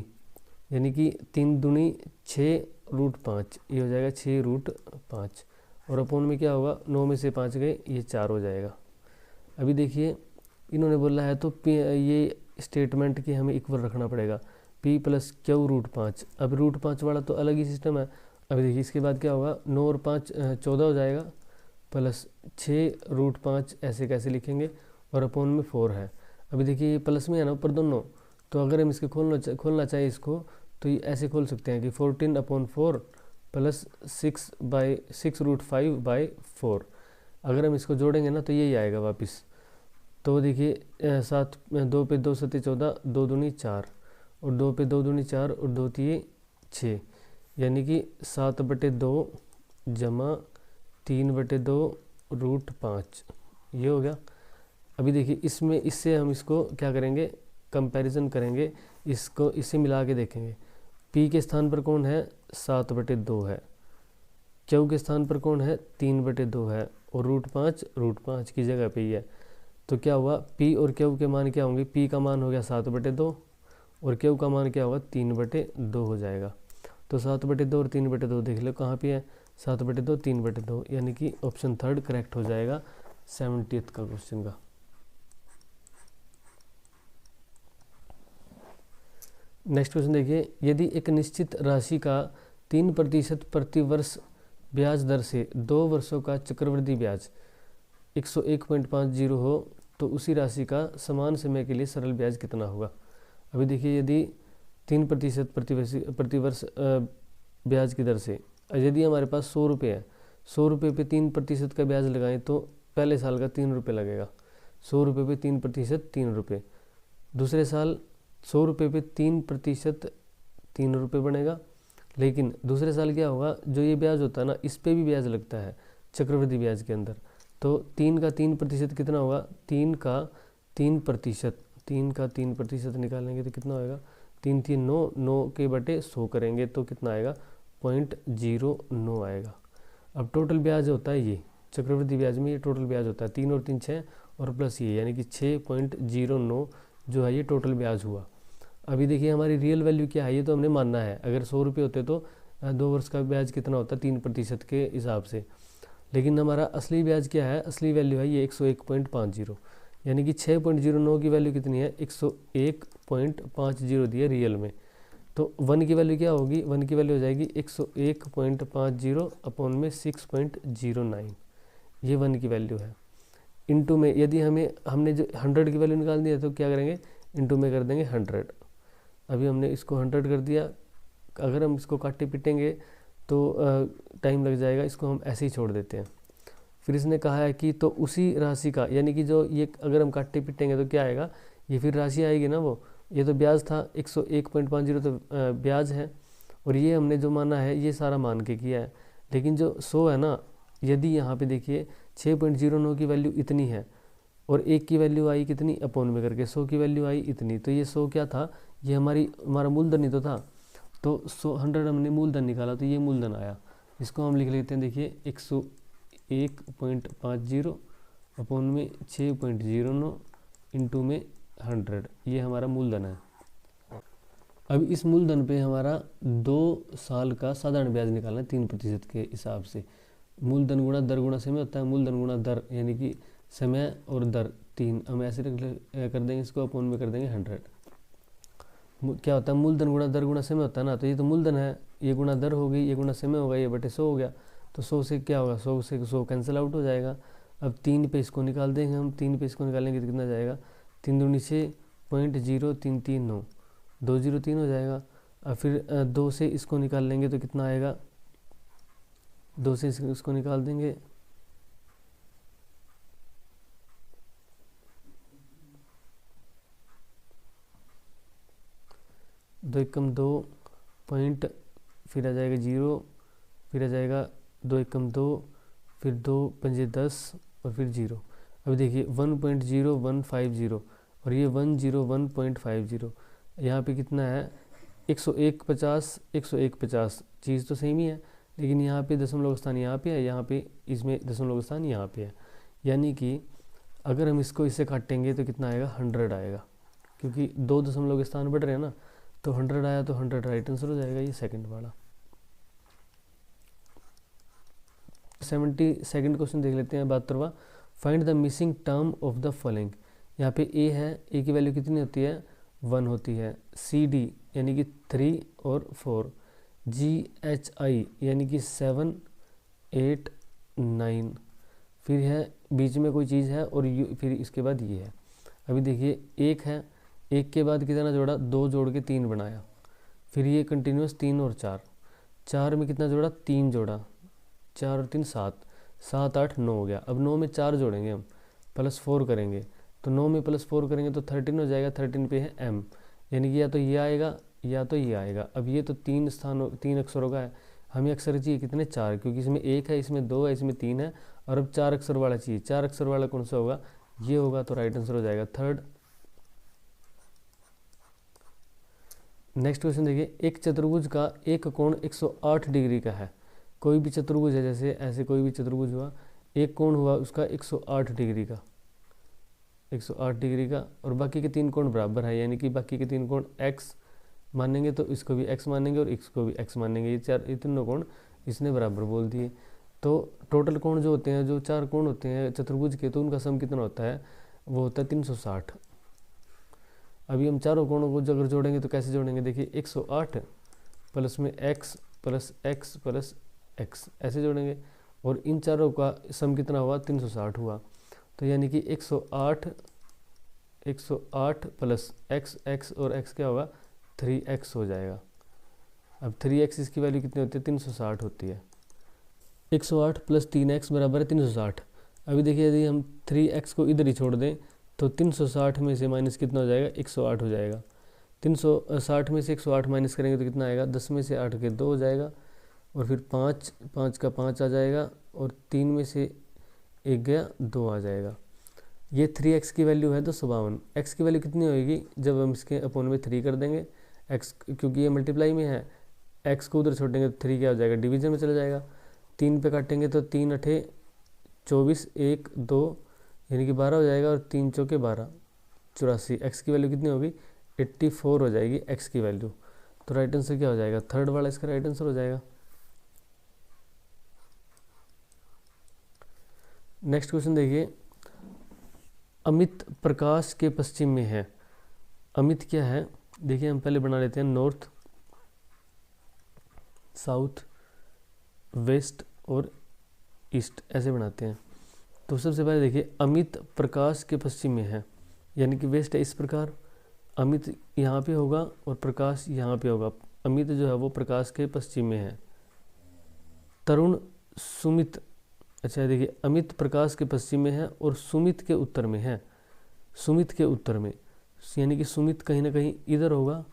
यानी कि 3 दूनी 6 √5, ये हो जाएगा 6 √5। और अपोन में क्या होगा, 9 में से 5 गए, ये 4 हो जाएगा। अभी देखिए इन्होंने बोला है तो ये स्टेटमेंट की हमें इक्वल रखना पड़ेगा, P + Q √5। अब √5 वाला तो अलग ही सिस्टम है। अभी देखिए इसके बाद क्या होगा, 9 और 5 14 हो जाएगा, प्लस 6 √5 ऐसे कैसे लिखेंगे, और अपोन में 4 है। अभी देखिए ये प्लस में है ना ऊपर दोनों, तो अगर हम इसके खोलना चाहें इसको, तो ये ऐसे खोल सकते हैं कि 14/4 प्लस 6/6√5/4। अगर हम इसको जोड़ेंगे ना तो यही आएगा वापस। तो देखिए 7 2 पे 2 7 14, 2 दूनी 4 और 2 पे 2 दूनी 4 और 2 तिये 6, यानी कि 7/2 जमा 3/2√5 ये हो गया। अभी देखिए इसमें इससे हम इसको क्या करेंगे, कंपैरिजन करेंगे, इसको इससे मिला के देखेंगे। पी के स्थान पर कौन है, 7/2 है, क्यू के स्थान पर कौन है, 3/2 है, और √5 की जगह पे ही है। तो क्या हुआ, पी और क्यू के मान क्या होंगे, पी का मान हो गया 7/2 और क्यू का मान क्या होगा, 3/2 हो जाएगा। तो 7/2 और 3/2 देख लो कहाँ पे है, 7/2 3/2, यानी कि ऑप्शन थर्ड करेक्ट हो जाएगा 70th का क्वेश्चन का। नेक्स्ट क्वेश्चन देखिए, यदि एक निश्चित राशि का 3% प्रति वर्ष ब्याज दर से 2 वर्षों का चक्रवृद्धि ब्याज 101.50 हो तो उसी राशि का समान समय के लिए सरल ब्याज कितना होगा। अभी देखिए यदि 3% प्रति वर्ष ब्याज की दर से, यदि हमारे पास 100 रुपये है, 100 रुपये पे 3% का ब्याज लगाएं तो पहले साल का 3 रुपये लगेगा। 100 रुपये पे 3% 3 रुपये, दूसरे साल 100 रुपये पे 3% 3 रुपये बनेगा। लेकिन दूसरे साल क्या होगा, जो ये ब्याज होता है ना, इस पे भी ब्याज लगता है चक्रवृद्धि ब्याज के अंदर। तो 3 का 3% कितना होगा, 3 का 3% निकालेंगे तो कितना होएगा, 3 3 9, 9 के बटे 100 करेंगे तो कितना आएगा, 0.09 आएगा। अब टोटल ब्याज होता है ये, चक्रवृद्धि ब्याज में ये टोटल ब्याज होता है 3 और 3 6 और प्लस ये, यानी कि 6.09 जो है ये टोटल ब्याज हुआ। अभी देखिए हमारी रियल वैल्यू क्या है, ये तो हमने मानना है। अगर 100 रुपये होते तो 2 वर्ष का ब्याज कितना होता, 3% के हिसाब से। लेकिन हमारा असली ब्याज क्या है, असली वैल्यू है ये 101.50, यानी कि 6.09 की वैल्यू कितनी है, 101.50 दी है रियल में। तो 1 की वैल्यू क्या होगी, 1 की वैल्यू हो जाएगी 101.50 अपॉन में 6.09, ये 1 की वैल्यू है। इंटू में यदि हमने जो 100 की वैल्यू निकाल दी है तो क्या करेंगे, इंटू में कर देंगे 100। अभी हमने इसको 100 कर दिया, अगर हम इसको काटे पिटेंगे तो टाइम लग जाएगा, इसको हम ऐसे ही छोड़ देते हैं। फिर इसने कहा है कि तो उसी राशि का, यानी कि जो ये अगर हम काटे पिटेंगे तो क्या आएगा, ये फिर राशि आएगी ना, वो ये तो ब्याज था 101.50 तो ब्याज है, और ये हमने जो माना है ये सारा मान के किया है। लेकिन जो 100 है ना, यदि यहाँ पे देखिए 6.09 की वैल्यू इतनी है और 1 की वैल्यू आई कितनी, अपोन में करके 100 की वैल्यू आई इतनी, तो ये 100 क्या था, ये हमारा मूलधन ही तो था। तो 100 हमने मूलधन निकाला तो ये मूलधन आया। इसको हम लिख लेते हैं, देखिए 101.50 अपोन में 6.09 इंटू में 100, ये हमारा मूलधन है। अब इस मूलधन पे हमारा 2 साल का साधारण ब्याज निकालना है 3% के हिसाब से। मूलधन गुणा दर गुणा समय होता है, मूलधन गुणा दर यानी कि समय और दर 3, हम ऐसे कर देंगे इसको, अपोन में कर देंगे 100। क्या होता है, मूलधन गुणा दर गुणा समय होता है ना, तो ये तो मूलधन है, ये गुणा दर हो गई, ये गुणा समय होगा, ये बटे 100 हो गया। तो 100 से क्या होगा, 100 से 100 कैंसिल आउट हो जाएगा। अब 3 पे इसको निकाल देंगे हम, 3 पे इसको निकालेंगे तो कितना जाएगा, 3 दूनी 6.0339, 203 हो जाएगा। अब फिर 2 से इसको निकाल लेंगे तो कितना आएगा, 2 से इसको निकाल देंगे, दो एकम 2 पॉइंट, फिर आ जाएगा 0, फिर आ जाएगा 2 एकम 2, फिर 2 पंजे 10 और फिर 0। अभी देखिए 1.0150 और ये 101.50, यहाँ पे कितना है 101.50 चीज़ तो सेम ही है, लेकिन यहाँ पे दशमलव स्थान यहाँ पे है, यहाँ पे इसमें दशमलव स्थान यहाँ पे है। यानी कि अगर हम इसको इससे काटेंगे तो कितना आएगा, 100 आएगा, क्योंकि 2 दशमलव के स्थान बढ़ रहे हैं ना, तो 100 आया तो 100 राइट आंसर हो जाएगा, ये सेकंड वाला। 72nd क्वेश्चन देख लेते हैं, 72वां। Find the missing term of the following. यहाँ पे ए है, ए की वैल्यू कितनी होती है, 1 होती है। सी डी यानी कि 3 और 4, जी एच आई यानी कि 7 8 9, फिर है बीच में कोई चीज़ है और यू, फिर इसके बाद ये है। अभी देखिए 1 है, 1 के बाद कितना जोड़ा, 2 जोड़ के 3 बनाया, फिर ये कंटिन्यूस 3 और 4, 4 में कितना जोड़ा, 3 जोड़ा, 4 और 3 7, 7 8 9 हो गया। अब 9 में 4 जोड़ेंगे हम, +4 करेंगे, तो 9 में +4 करेंगे तो 13 हो जाएगा। 13 पे है m, यानी कि या तो ये आएगा या तो ये आएगा। अब ये तो 3 अक्षरों का है, हमें अक्षर चाहिए कितने, 4, क्योंकि इसमें 1 है, इसमें 2 है, इसमें 3 है, और अब 4 अक्षर वाला चाहिए। 4 अक्षर वाला कौन सा होगा, ये होगा, तो राइट आंसर हो जाएगा 3rd। नेक्स्ट क्वेश्चन देखिए, एक चतुर्भुज का एक कोण 108 डिग्री का है। कोई भी चतुर्भुज है, जैसे ऐसे कोई भी चतुर्भुज हुआ, एक कोण हुआ उसका 108 डिग्री का, 108 डिग्री का, और बाकी के 3 कोण बराबर है, यानी कि बाकी के 3 कोण x मानेंगे तो इसको भी x मानेंगे और इसको भी x मानेंगे। ये तीनों कोण इसने बराबर बोल दिए। तो टोटल कोण जो होते हैं, जो 4 कोण होते हैं चतुर्भुज के, तो उनका सम कितना होता है, वो होता है 360। अभी हम चारों कोणों को अगर जोड़ेंगे तो कैसे जोड़ेंगे, देखिए 108 प्लस में x plus x plus x ऐसे जोड़ेंगे, और इन चारों का सम कितना हुआ, 360 हुआ। तो यानी कि 108 प्लस x और x क्या होगा, 3x हो जाएगा। अब 3x इसकी वैल्यू कितनी होती है, 360 होती है। 108 प्लस 3x बराबर है 360। अभी देखिए यदि हम 3x को इधर ही छोड़ दें तो 360 में से माइनस कितना हो जाएगा, 108 हो जाएगा। 360 में से 108 माइनस करेंगे तो कितना आएगा, 10 में से 8 के 2 हो जाएगा, और फिर 5 का 5 आ जाएगा, और 3 में से 1 गया, 2 आ जाएगा। ये 3x की वैल्यू है 252। x की वैल्यू कितनी होगी, जब हम इसके अपोन में 3 कर देंगे, x क्योंकि ये मल्टीप्लाई में है, x को उधर छोड़ेंगे तो 3 क्या हो जाएगा, डिवीजन में चला जाएगा। 3 पे काटेंगे तो 3 8 24, 1 2 यानी कि 12 हो जाएगा, और 3 चौके 12 84। x की वैल्यू कितनी होगी, 84 हो जाएगी x की वैल्यू। तो राइट आंसर क्या हो जाएगा, 3rd वाला इसका राइट आंसर हो जाएगा। नेक्स्ट क्वेश्चन देखिए, अमित प्रकाश के पश्चिम में है। अमित क्या है, देखिए हम पहले बना लेते हैं नॉर्थ, साउथ, वेस्ट और ईस्ट, ऐसे बनाते हैं। तो सबसे पहले देखिए, अमित प्रकाश के पश्चिम में है, यानी कि वेस्ट है इस प्रकार, अमित यहाँ पे होगा और प्रकाश यहाँ पे होगा। अमित जो है वो प्रकाश के पश्चिम में है। तरुण सुमित, अच्छा देखिए, अमित प्रकाश के पश्चिम में है और सुमित के उत्तर में है। सुमित के उत्तर में, यानी कि सुमित कहीं ना कहीं इधर होगा।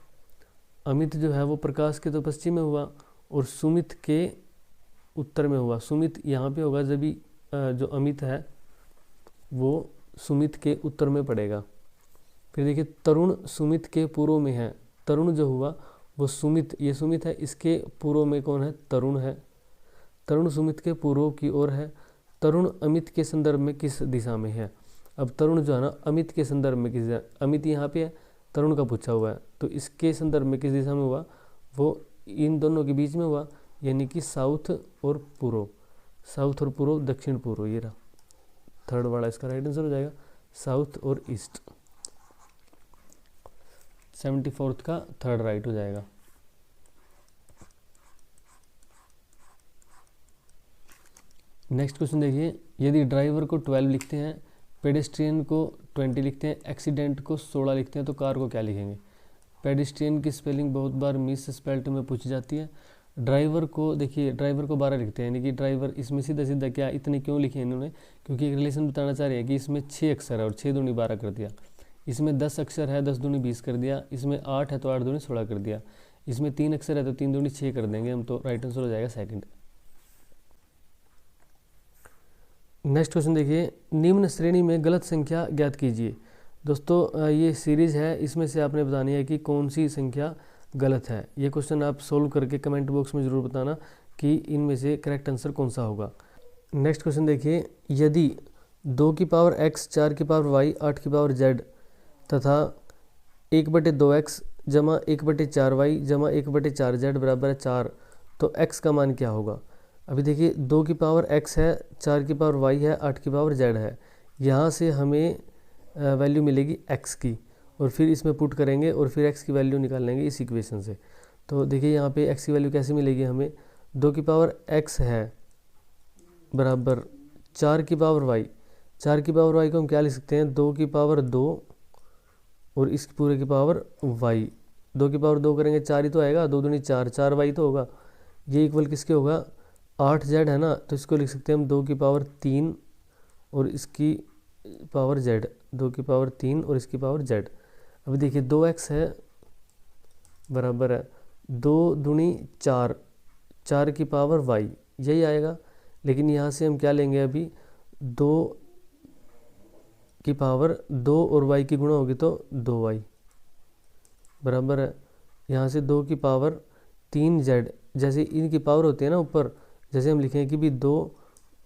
अमित जो है वो प्रकाश के तो पश्चिम में हुआ और सुमित के उत्तर में हुआ। सुमित यहाँ पे होगा, जब भी जो अमित है वो सुमित के उत्तर में पड़ेगा। फिर देखिए, तरुण सुमित के पूर्व में है। तरुण जो हुआ वो सुमित, ये सुमित है, इसके पूर्व में कौन है, तरुण है। तरुण सुमित के पूर्व की ओर है। तरुण अमित के संदर्भ में किस दिशा में है। अब तरुण जो है ना, अमित के संदर्भ में किस दिशा, अमित यहाँ पे है, तरुण का पूछा हुआ है, तो इसके संदर्भ में किस दिशा में हुआ, वो इन दोनों के बीच में हुआ, यानी कि साउथ और पूर्व। साउथ और पूर्व, दक्षिण पूर्व, ये रहा 3rd वाला इसका राइट आंसर हो जाएगा, साउथ और ईस्ट। 74th का 3rd राइट हो जाएगा। नेक्स्ट क्वेश्चन देखिए, यदि ड्राइवर को 12 लिखते हैं, पेडेस्ट्रियन को 20 लिखते हैं, एक्सीडेंट को 16 लिखते हैं, तो कार को क्या लिखेंगे। पेडेस्ट्रियन की स्पेलिंग बहुत बार मिस स्पेल्ड में पूछी जाती है। ड्राइवर को देखिए, ड्राइवर को 12 लिखते हैं, यानी कि ड्राइवर, इसमें सीधा सीधा क्या इतने क्यों लिखे इन्होंने, क्योंकि एक रिलेशन बताना चाह रहे हैं कि इसमें 6 अक्षर है और 6 दूनी 12 कर दिया। इसमें 10 अक्षर है, 10 दूनी 20 कर दिया। इसमें 8 है तो 8 दूनी 16 कर दिया। इसमें 3 अक्षर है तो 3 दूनी 6 कर देंगे हम, तो राइट आंसर हो जाएगा 2nd। नेक्स्ट क्वेश्चन देखिए, निम्न श्रेणी में गलत संख्या ज्ञात कीजिए। दोस्तों ये सीरीज है, इसमें से आपने बतानी है कि कौन सी संख्या गलत है। ये क्वेश्चन आप सोल्व करके कमेंट बॉक्स में ज़रूर बताना कि इनमें से करेक्ट आंसर कौन सा होगा। नेक्स्ट क्वेश्चन देखिए, यदि 2 की पावर x, 4 की पावर y, 8 की पावर z तथा 1/2x जमा 1/4y जमा 1/4z बराबर है 4, तो x का मान क्या होगा। अभी देखिए, 2 की पावर x है, 4 की पावर y है, 8 की पावर z है। यहाँ से हमें वैल्यू मिलेगी x की, और फिर इसमें पुट करेंगे और फिर x की वैल्यू निकाल लेंगे इस इक्वेशन से। तो देखिए यहाँ पे x की वैल्यू कैसे मिलेगी हमें, 2 की पावर x है बराबर 4 की पावर y। 4 की पावर y को हम क्या लिख सकते हैं, 2 की पावर 2 और इस पूरे की पावर y। 2 की पावर 2 करेंगे 4 ही तो आएगा, 2 दूनी 4, 4y तो होगा। ये इक्वल किसके होगा, 8z है ना, तो इसको लिख सकते हैं हम 2 की पावर 3 और इसकी पावर z, 2 की पावर 3 और इसकी पावर z। अभी देखिए 2x है बराबर है 2 दूनी 4, 4 की पावर y, यही आएगा। लेकिन यहाँ से हम क्या लेंगे, अभी 2 की पावर 2 और y की गुणा होगी तो 2y बराबर है यहाँ से 2 की पावर 3z। जैसे इनकी पावर होती है ना ऊपर, जैसे हम लिखें कि भी 2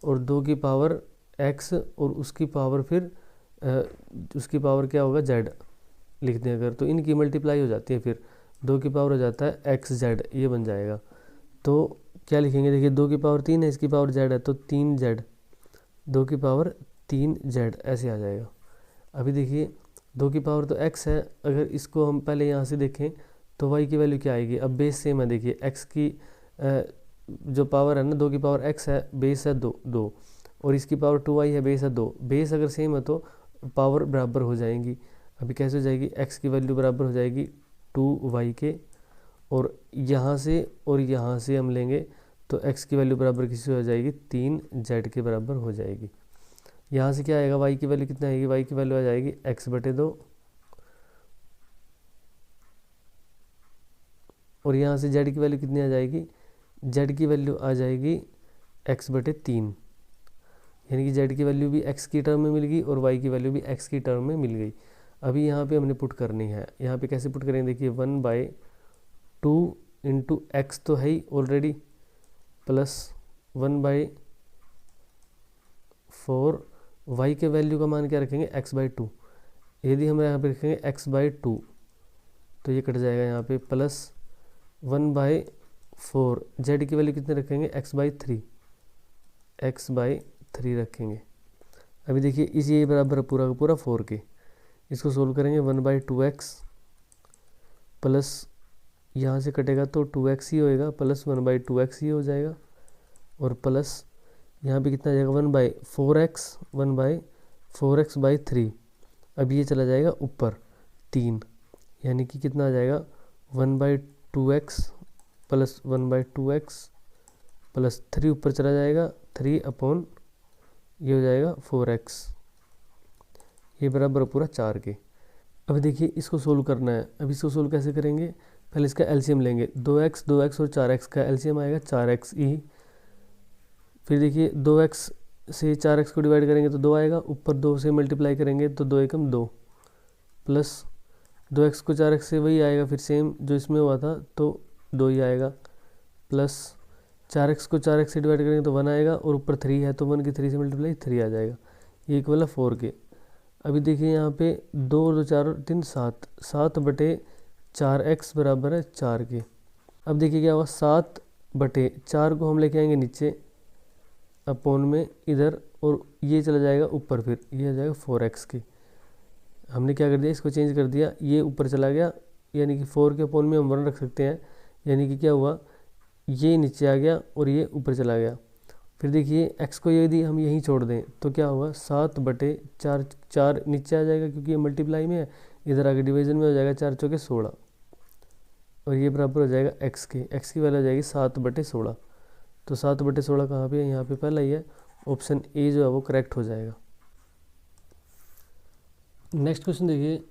और 2 की पावर x और उसकी पावर फिर उसकी पावर क्या होगा z लिखते हैं अगर, तो इनकी मल्टीप्लाई हो जाती है, फिर 2 की पावर हो जाता है xz, ये बन जाएगा। तो क्या लिखेंगे, देखिए 2 की पावर 3 है, इसकी पावर z है तो 3z, 2 की पावर 3z ऐसे आ जाएगा। अभी देखिए 2 की पावर तो x है, अगर इसको हम पहले यहाँ से देखें तो y की वैल्यू क्या आएगी, अब बेस सेम है, देखिए x की जो पावर है ना 2 की पावर x है, बेस है 2 और इसकी पावर 2y है, बेस है 2, बेस अगर सेम है तो पावर बराबर हो जाएंगी। अभी कैसे हो जाएगी, x की वैल्यू बराबर हो जाएगी 2y के, और यहाँ से हम लेंगे तो x की वैल्यू बराबर किसी हो जाएगी 3z के बराबर हो जाएगी। यहाँ से क्या आएगा, y की वैल्यू कितना आएगी, y की वैल्यू आ जाएगी x/2 और यहाँ से z की वैल्यू कितनी आ जाएगी, z की वैल्यू आ जाएगी x/3, यानी कि z की वैल्यू भी x की टर्म में मिल गई और y की वैल्यू भी x की टर्म में मिल गई। अभी यहाँ पे हमने पुट करनी है, यहाँ पे कैसे पुट करेंगे, देखिए 1/2 इंटू एक्स तो है ही ऑलरेडी, प्लस 1/4, y के वैल्यू का मान क्या रखेंगे x/2, यदि हम यहाँ पे रखेंगे x/2 तो ये कट जाएगा यहाँ पे, प्लस 1/4, z की वैल्यू कितने रखेंगे x/3 रखेंगे। अभी देखिए इस ये बराबर पूरा का पूरा 4 के, इसको सोल्व करेंगे 1/2x प्लस यहाँ से कटेगा तो 2x ही होएगा, प्लस 1/2x ही हो जाएगा, और प्लस यहाँ पे कितना आ जाएगा 1/4x/3। अब ये चला जाएगा ऊपर 3, यानी कि कितना आ जाएगा 1/2x प्लस 1/2x प्लस 3 ऊपर चला जाएगा 3 अपॉन ये हो जाएगा 4x, ये बराबर पूरा 4 के। अब देखिए इसको सोल्व करना है, अब इसको सोल्व कैसे करेंगे, पहले इसका एलसीएम लेंगे, 2x और 4x का एलसीएम आएगा 4x ई, फिर देखिए 2x से 4x को डिवाइड करेंगे तो 2 आएगा, ऊपर 2 से मल्टीप्लाई करेंगे तो 2 एकम 2, प्लस 2x को 4x से वही आएगा फिर सेम जो इसमें हुआ था तो 2 ही आएगा, प्लस 4x को 4x से डिवाइड करेंगे तो 1 आएगा, और ऊपर 3 है तो 1 की 3 से मल्टीप्लाई 3 आ जाएगा, ये इक्वल है 4 के। अभी देखिए यहाँ पे 2 और 2 4 और 3 7/4x बराबर है 4 के। अब देखिए क्या हुआ, 7/4 को हम लेके आएंगे नीचे अपॉन में इधर, और ये चला जाएगा ऊपर, फिर ये आ जाएगा 4x के। हमने क्या कर दिया, इसको चेंज कर दिया, ये ऊपर चला गया, यानी कि 4 के अपॉन में हम 1 रख सकते हैं, यानी कि क्या हुआ, ये नीचे आ गया और ये ऊपर चला गया। फिर देखिए x को यदि हम यहीं छोड़ दें तो क्या होगा, 7/4, 4 नीचे आ जाएगा क्योंकि ये मल्टीप्लाई में है, इधर आगे डिवीजन में हो जाएगा, 4 चौके 16, और ये बराबर हो जाएगा x के, x की वैल्यू आ जाएगी 7/16। तो 7/16 कहाँ पे है, यहाँ पे पहला ही है, ऑप्शन ए जो है वो करेक्ट हो जाएगा। नेक्स्ट क्वेश्चन देखिए,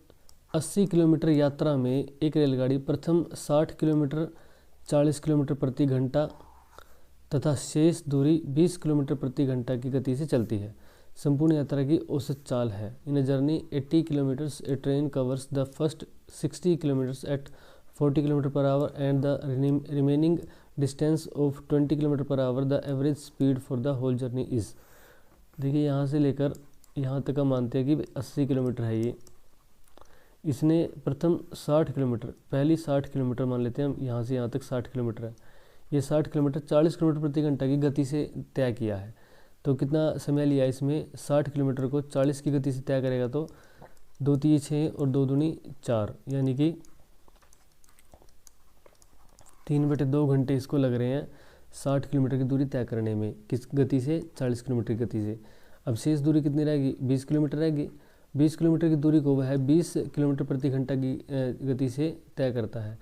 80 किलोमीटर यात्रा में एक रेलगाड़ी प्रथम 60 किलोमीटर 40 किलोमीटर प्रति घंटा तथा शेष दूरी 20 किलोमीटर प्रति घंटा की गति से चलती है। संपूर्ण यात्रा की औसत चाल है। In a journey 80 kilometres a train covers the first 60 kilometres at 40 kilometre per hour and the remaining distance of 20 kilometre per hour. The average speed for the whole journey is. देखिए यहाँ से लेकर यहाँ तक हम मानते हैं कि 80 किलोमीटर है ये, इसने प्रथम 60 किलोमीटर, पहली 60 किलोमीटर मान लेते हैं हम, यहाँ से यहाँ तक 60 किलोमीटर है, ये 60 किलोमीटर 40 किलोमीटर प्रति घंटा की गति से तय किया है। तो कितना समय लिया इसमें, 60 किलोमीटर को 40 की गति से तय करेगा तो 2 3 6 और 2 दूनी 4, यानी कि 3/2 घंटे इसको लग रहे हैं 60 किलोमीटर की दूरी तय करने में, किस गति से, 40 किलोमीटर की गति से। अब शेष दूरी कितनी रहेगी, 20 किलोमीटर रहेगी। 20 किलोमीटर की दूरी को वह 20 किलोमीटर प्रति घंटा की गति से तय करता है।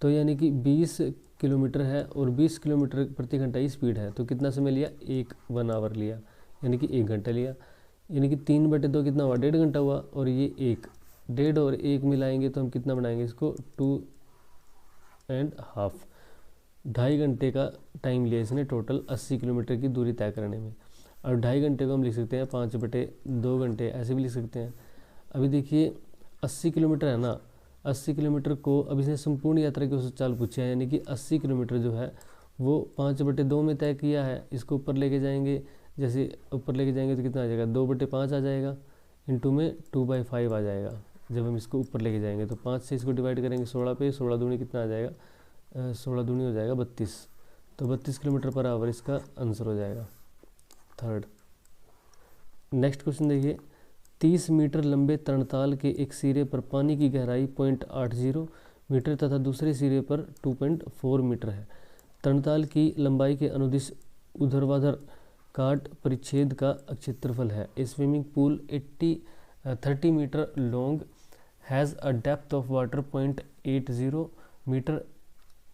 तो यानी कि 20 किलोमीटर है और 20 किलोमीटर प्रति घंटा ही स्पीड है, तो कितना समय लिया, 1 आवर लिया, यानी कि 1 घंटा लिया। यानी कि 3/2 कितना हुआ, 1.5 घंटा हुआ। और ये 1.5 और 1 मिलाएंगे तो हम कितना बनाएंगे इसको, 2.5, 2.5 घंटे का टाइम लिया इसने टोटल 80 किलोमीटर की दूरी तय करने में। और 2.5 घंटे को हम लिख सकते हैं 5/2 घंटे, ऐसे भी लिख सकते हैं। अभी देखिए 80 किलोमीटर है ना, 80 किलोमीटर को अब इसने संपूर्ण यात्रा की औसत चाल पूछा है, यानी कि 80 किलोमीटर जो है वो 5/2 में तय किया है। इसको ऊपर लेके जाएंगे, जैसे ऊपर लेके जाएंगे तो कितना आ जाएगा, 2/5 आ जाएगा, इंटू में 2/5 आ जाएगा। जब हम इसको ऊपर लेके जाएंगे तो 5 से इसको डिवाइड करेंगे 16 पे, 16 दूनी कितना आ जाएगा, 16 दूनी हो जाएगा 32, तो 32 किलोमीटर पर आवर इसका आंसर हो जाएगा थर्ड। नेक्स्ट क्वेश्चन देखिए, 30 मीटर लंबे तरणताल के एक सिरे पर पानी की गहराई 0.80 मीटर तथा दूसरे सिरे पर 2.4 मीटर है। तरणताल की लंबाई के अनुदिश ऊर्ध्वाधर काट परिच्छेद का क्षेत्रफल है। A swimming pool 30 metre long has a depth of water 0.80 metre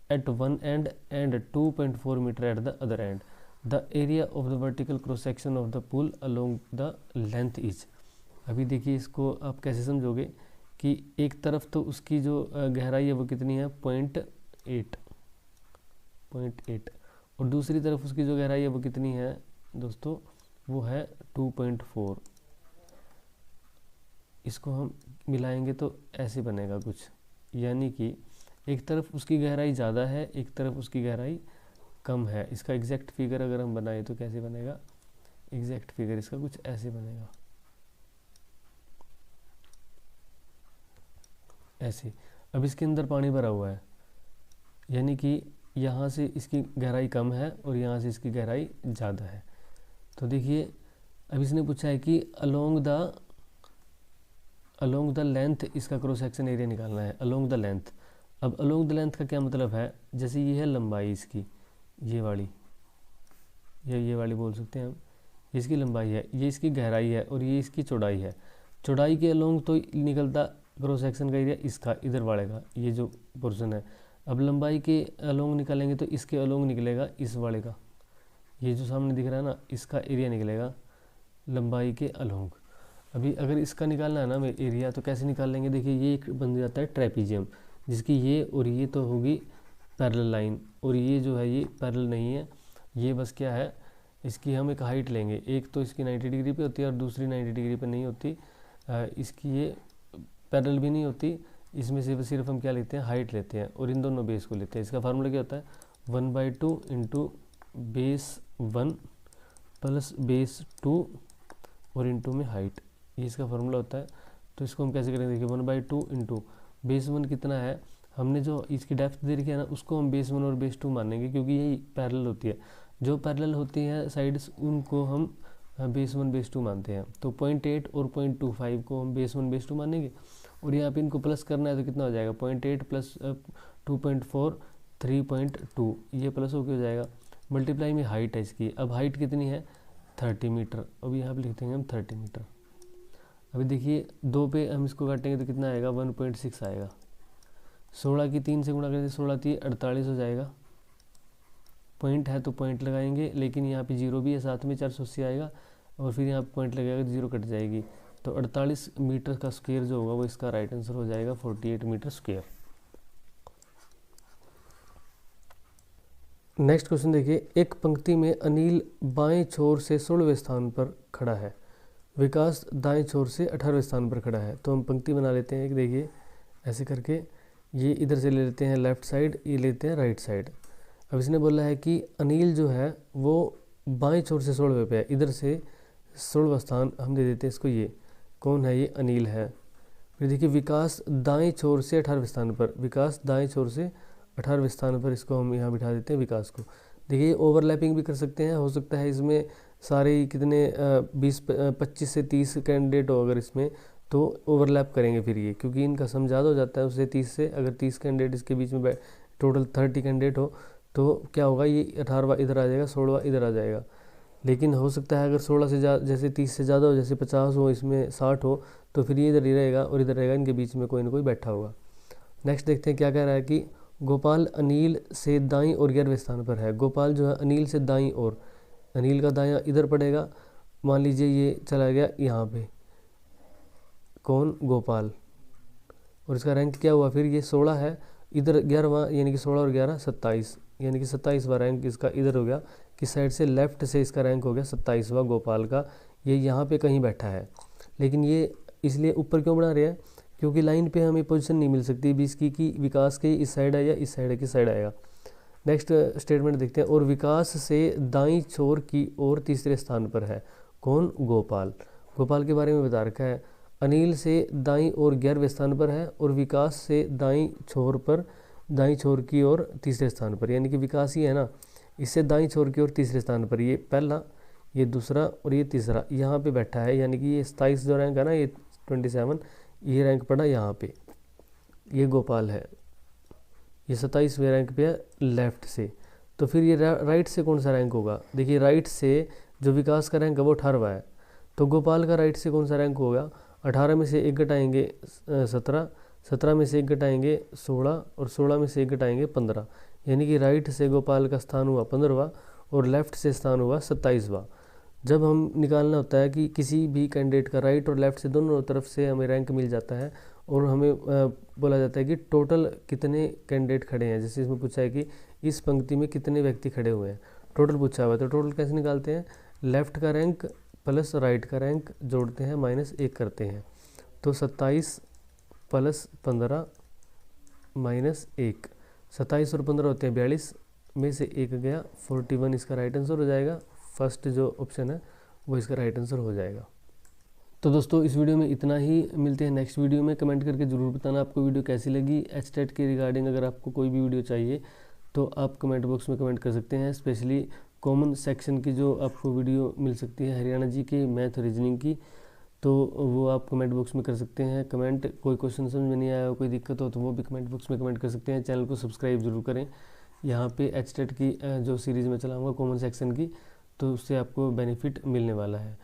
at one end and 2.4 meter at the other end. The area of the vertical cross section of the pool along the length is. अभी देखिए इसको आप कैसे समझोगे कि एक तरफ तो उसकी जो गहराई है वो कितनी है 0.8 और दूसरी तरफ उसकी जो गहराई है वो कितनी है दोस्तों, वो है 2.4। इसको हम मिलाएंगे तो ऐसे बनेगा कुछ, यानी कि एक तरफ उसकी गहराई ज़्यादा है, एक तरफ उसकी गहराई कम है। इसका एग्जैक्ट फिगर अगर हम बनाए तो कैसे बनेगा, एग्जैक्ट फिगर इसका कुछ ऐसे बनेगा, ऐसे। अब इसके अंदर पानी भरा हुआ है, यानी कि यहाँ से इसकी गहराई कम है और यहाँ से इसकी गहराई ज़्यादा है। तो देखिए अब इसने पूछा है कि अलोंग द लेंथ इसका क्रॉस सेक्शन एरिया निकालना है, अलोंग द लेंथ। अब अलोंग द लेंथ का क्या मतलब है, जैसे ये है लंबाई इसकी, ये वाली या ये वाली बोल सकते हैं हम, इसकी लंबाई है, ये इसकी गहराई है और ये इसकी चौड़ाई है। चौड़ाई के अलोंग तो निकलता क्रॉस सेक्शन का एरिया इसका, इधर वाले का, ये जो पोर्शन है। अब लंबाई के अलोंग निकालेंगे तो इसके अलोंग निकलेगा इस वाले का, ये जो सामने दिख रहा है ना, इसका एरिया निकलेगा लंबाई के अलोंग। अभी अगर इसका निकालना है ना एरिया, तो कैसे निकाल लेंगे, देखिए ये एक बन जाता है ट्रेपीजियम, जिसकी ये और ये तो होगी पैरेलल लाइन, और ये जो है ये पैरेलल नहीं है, ये बस क्या है, इसकी हम एक हाइट लेंगे, एक तो इसकी 90 डिग्री पे होती है और दूसरी 90 डिग्री पे नहीं होती, इसकी ये पैरेलल भी नहीं होती। इसमें से सिर्फ हम क्या लेते हैं, हाइट लेते हैं और इन दोनों बेस को लेते हैं। इसका फार्मूला क्या होता है, 1/2 इंटू बेस 1 प्लस बेस 2 और इंटू में हाइट, ये इसका फार्मूला होता है। तो इसको हम कैसे करेंगे, देखिए 1/2 इंटू बेस 1 कितना है, हमने जो इसकी डेप्थ दे रखी है ना, उसको हम बेस 1 और बेस 2 मानेंगे, क्योंकि यही पैरेलल होती है। जो पैरेलल होती है साइड्स, उनको हम बेस 1 बेस 2 मानते हैं। तो 0.8 और 0.25 को हम बेस 1 बेस 2 मानेंगे, और यहाँ पे इनको प्लस करना है तो कितना हो जाएगा, 0.8 प्लस 2.4 3.2, ये प्लस होकर हो जाएगा, मल्टीप्लाई में हाइट है इसकी। अब हाइट कितनी है 30 मीटर, अब यहाँ पे लिख देंगे हम 30 मीटर। अभी देखिए 2 पे हम इसको काटेंगे तो कितना आएगा, 1.6 आएगा। 16 की 3 से गुणा करेंगे, 16 3 48 हो जाएगा। पॉइंट है तो पॉइंट लगाएंगे, लेकिन यहाँ पे जीरो भी है साथ में, 480 आएगा, और फिर यहाँ पे पॉइंट लगेगा तो जीरो कट जाएगी। तो 48 मीटर का स्क्वायर जो होगा वो इसका राइट आंसर हो जाएगा 48 मीटर स्क्वायर। नेक्स्ट क्वेश्चन देखिए, एक पंक्ति में अनिल बाएं छोर से 16वें स्थान पर खड़ा है, विकास दाएं छोर से 18वें स्थान पर खड़ा है। तो हम पंक्ति बना लेते हैं, एक देखिए ऐसे करके, ये इधर से ले लेते हैं लेफ्ट साइड, ये लेते हैं राइट साइड। अब इसने बोला है कि अनिल जो है वो बाएं छोर से 16वें पे है, इधर से 16वां स्थान हम दे देते हैं इसको, ये कौन है, ये अनिल है। फिर देखिए विकास दाएं छोर से 18वें स्थान पर, विकास दाएं छोर से 18वें स्थान पर, इसको हम यहाँ बिठा देते हैं विकास को। देखिए ओवरलैपिंग भी कर सकते हैं, हो सकता है इसमें सारे कितने 25 से 30 कैंडिडेट हो, अगर इसमें तो ओवरलैप करेंगे फिर ये, क्योंकि इनका सम ज़्यादा हो जाता है उससे 30 से। अगर 30 कैंडिडेट इसके बीच में टोटल 30 कैंडिडेट हो तो क्या होगा, ये 18वां इधर आ जाएगा, 16वां इधर आ जाएगा। लेकिन हो सकता है अगर 16 से जैसे 30 से ज़्यादा हो, जैसे 50 हो, इसमें 60 हो, तो फिर ये इधर ही रहेगा और इधर रहेगा, इनके बीच में कोई ना कोई बैठा होगा। नेक्स्ट देखते हैं क्या कह रहा है कि गोपाल अनिल से दाईं और 11वें स्थान पर है। गोपाल जो है अनिल से दाईं और, अनिल का दायां इधर पड़ेगा, मान लीजिए ये चला गया यहाँ पे, कौन, गोपाल, और इसका रैंक क्या हुआ फिर, ये 16 है, इधर 11वां, यानी कि 16 और 11 27, यानी कि 27वां रैंक इसका इधर हो गया, किस साइड से, लेफ्ट से इसका रैंक हो गया 27वां गोपाल का। ये यहाँ पे कहीं बैठा है, लेकिन ये इसलिए ऊपर क्यों बना रहा है, क्योंकि लाइन पे हमें पोजीशन नहीं मिल सकती भी इसकी कि विकास के इस साइड है या इस साइड है, किस साइड आएगा। नेक्स्ट स्टेटमेंट देखते हैं, और विकास से दाईं छोर की ओर तीसरे स्थान पर है, कौन, गोपाल। गोपाल के बारे में बता रखा है, अनिल से दाईं ओर 11वें स्थान पर है, और विकास से दाईं छोर की ओर तीसरे स्थान पर, यानी कि विकास ही है ना, इससे दाईं छोर की ओर तीसरे स्थान पर, ये पहला, ये दूसरा और ये तीसरा यहाँ पे बैठा है, यानी कि ये 27 जो रैंक है ना, ये 27, ये रैंक पड़ा यहाँ पे, ये गोपाल है, ये 27वें रैंक पे है लेफ्ट से। तो फिर ये राइट से कौन सा रैंक होगा, देखिए राइट से जो विकास का रैंक है वो 18वां है, तो गोपाल का राइट से कौन सा रैंक होगा, 18 में से 1 घटाएंगे 17, 17 में से 1 घटाएंगे 16, और 16 में से 1 घटाएंगे 15, यानी कि राइट से गोपाल का स्थान हुआ 15वां और लेफ्ट से स्थान हुआ 27वां। जब हम निकालना होता है कि किसी भी कैंडिडेट का राइट और लेफ्ट से दोनों तरफ से हमें रैंक मिल जाता है, और हमें बोला जाता है कि टोटल कितने कैंडिडेट खड़े हैं, जैसे इसमें पूछा है कि इस पंक्ति में कितने व्यक्ति खड़े हुए हैं, टोटल पूछा हुआ है, तो टोटल कैसे निकालते हैं, लेफ्ट का रैंक प्लस राइट का रैंक जोड़ते हैं -1 करते हैं, तो 27 + 15 -1, 27 और 15 होते हैं 42, में से 1 गया 41, इसका राइट आंसर हो जाएगा। फर्स्ट जो ऑप्शन है वो इसका राइट आंसर हो जाएगा। तो दोस्तों इस वीडियो में इतना ही, मिलते हैं नेक्स्ट वीडियो में। कमेंट करके ज़रूर बताना आपको वीडियो कैसी लगी। एचटेट के रिगार्डिंग अगर आपको कोई भी वीडियो चाहिए तो आप कमेंट बॉक्स में कमेंट कर सकते हैं। स्पेशली कॉमन सेक्शन की जो आपको वीडियो मिल सकती है हरियाणा जी के मैथ रीजनिंग की, तो वो आप कमेंट बॉक्स में कर सकते हैं कमेंट। कोई क्वेश्चन समझ में नहीं आया, कोई दिक्कत हो तो वो भी कमेंट बॉक्स में कमेंट कर सकते हैं। चैनल को सब्सक्राइब जरूर करें। यहाँ पे एचटेट की जो सीरीज़ में चलाऊँगा कॉमन सेक्शन की, तो उससे आपको बेनिफिट मिलने वाला है।